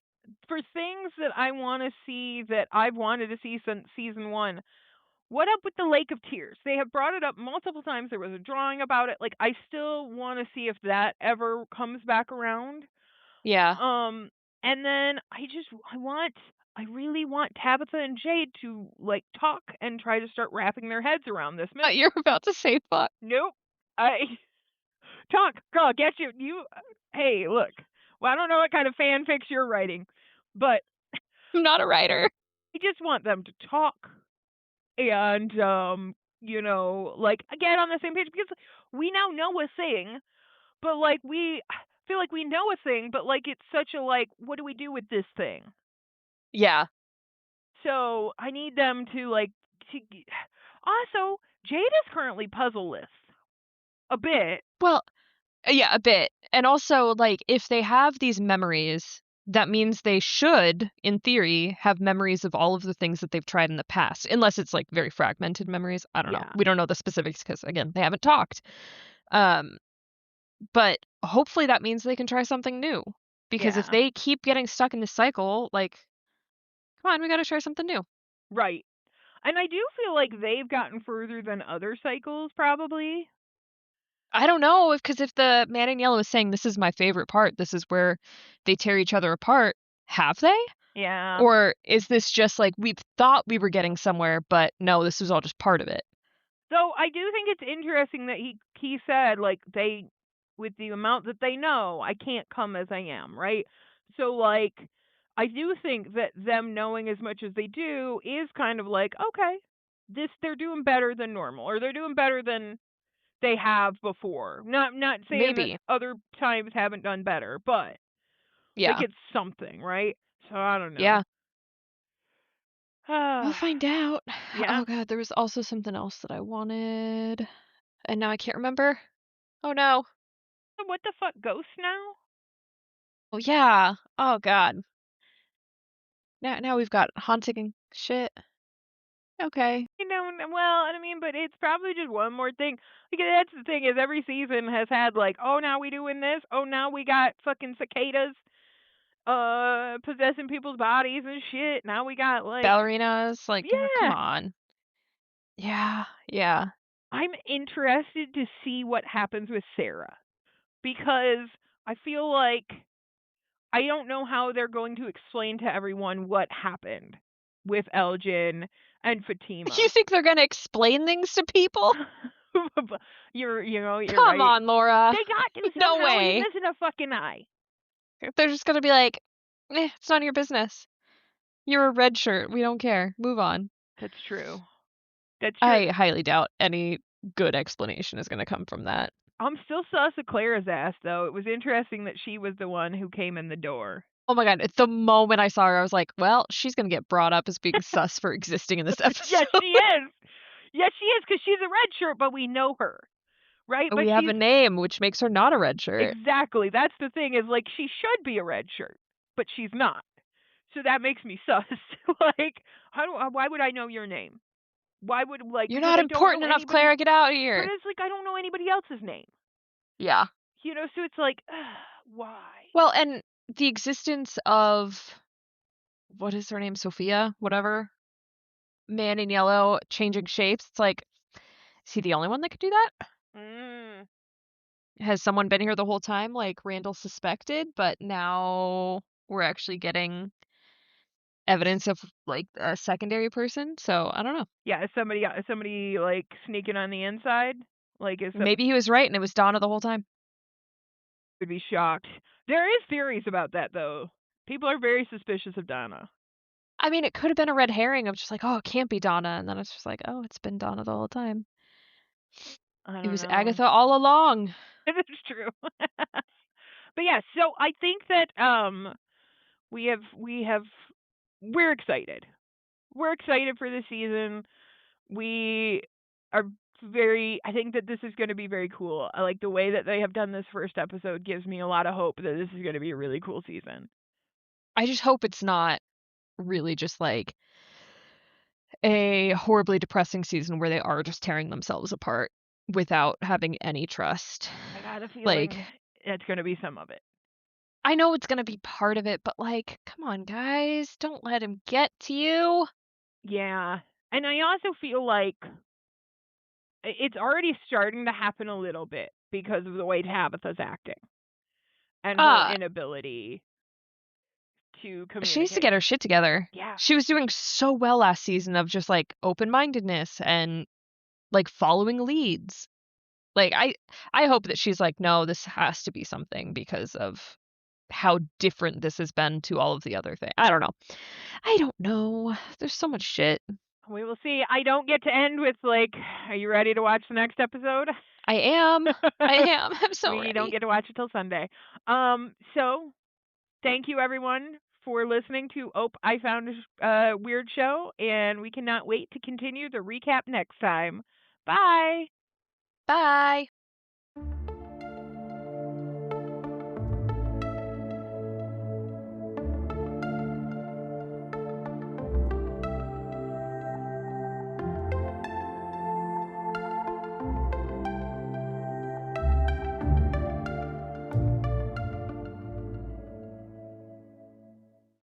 for things that I want to see that I've wanted to see since season 1. What up with the Lake of Tears? They have brought it up multiple times. There was a drawing about it. Like I still want to see if that ever comes back around. Yeah. Um and then I really want Tabitha and Jade to like talk and try to start wrapping their heads around this You're mystery. about to say fuck. Nope. I talk, girl, get you. Hey, look. Well, I don't know what kind of fanfics you're writing, but I'm not a writer. I just want them to talk and like get on the same page because we now know a thing, but like we feel like we know a thing, but like it's such a like, what do we do with this thing? Yeah. So I need them to like to. Also, Jade is currently puzzle-less a bit. Well, yeah, a bit. And also, like, if they have these memories, that means they should, in theory, have memories of all of the things that they've tried in the past, unless it's like very fragmented memories. I don't know. Yeah, We don't know the specifics because, again, they haven't talked. Um, but hopefully that means they can try something new. Because if yeah, they keep getting stuck in this cycle, like, come on, we gotta try something new. right. And I do feel like they've gotten further than other cycles, probably. I don't know if because if the man in yellow is saying this is my favorite part, this is where they tear each other apart, have they? Yeah. Or is this just like we thought we were getting somewhere, but no, this was all just part of it? So I do think it's interesting that he said like they with the amount that they know, I can't come as I am, right? So like I do think that them knowing as much as they do is kind of like, okay, this they're doing better than normal or they're doing better than they have before. Not saying that Maybe. other times haven't done better, but like Yeah. it's something, right? So I don't know. Yeah. We'll find out. Yeah. Oh god, there was also something else that I wanted, and now I can't remember. Oh, no. What the fuck, Ghost now? Oh, yeah. Oh, god. Now we've got haunting shit. Okay. Well, I mean, but it's probably just one more thing. Because that's the thing is every season has had like, oh, now we doing this. Oh, now we got fucking cicadas possessing people's bodies and shit. Now we got like, Ballerinas, like, oh, come yeah. on. Yeah, yeah. I'm interested to see what happens with Sarah because I feel like I don't know how they're going to explain to everyone what happened with Elgin and You Fatima. think they're gonna explain things to people? You're Come right. on, Laura. They got to No somehow. He's way. missing a fucking eye. They're just gonna be like, it's none of your business. You're a red shirt. We don't care. Move on." That's true. That's true. I highly doubt any good explanation is gonna come from that. I'm still sus of Clara's ass though. It was interesting that she was the one who came in the door. Oh my god, the moment I saw her, I was like, "Well, she's gonna get brought up as being sus for existing in this Yes, episode." she is. Yes, she is because she's a red shirt, but we know her, right? But We have she's a name, which makes her not a red shirt. exactly. That's the thing is like she should be a red shirt, but she's not. So that makes me sus. Like, why would I know your name? Why would like "You're because not I don't important know enough, anybody. Clara. Get out of But here." it's like I don't know anybody else's name. Yeah. So it's like, why? Well, and the existence of what is her name? Sophia? Whatever. Man in yellow changing shapes. It's like, is he the only one that could do that? Mm. Has someone been here the whole time like Randall suspected, but now we're actually getting evidence of like a secondary person? So, I don't know. Yeah, is somebody like sneaking on the inside? Like, is some Maybe he was right and it was Donna the whole time. would be shocked. There is theories about that though. People are very suspicious of Donna. I mean, it could have been a red herring of just like, "Oh, it can't be Donna," and then it's just like, "Oh, it's been Donna the whole time. I It don't was know. Agatha all along." It is true. But yeah, so I think that we have we're excited. We're excited for the season. We are very I think that this is going to be very cool. I like the way that they have done this first episode gives me a lot of hope that this is going to be a really cool season. I just hope it's not really just like a horribly depressing season where they are just tearing themselves apart without having any trust. I got a Like, feeling it's going to be some of it. I know it's gonna be part of it, but like, come on, guys, don't let him get to you. Yeah. And I also feel like it's already starting to happen a little bit because of the way Tabitha's acting and her Uh, inability to she needs to get communicate. her shit together. Yeah. She was doing so well last season of just like open-mindedness and like following leads. Like I hope that she's like, no, this has to be something because of how different this has been to all of the other things. I don't know. I don't know. There's so much shit. We will see. I don't get to end with like, are you ready to watch the next episode? I am. I am. I'm so We don't ready. get to watch it till Sunday. So thank you everyone for listening to Ope I Found a Weird Show, and we cannot wait to continue the recap next time. Bye. Bye.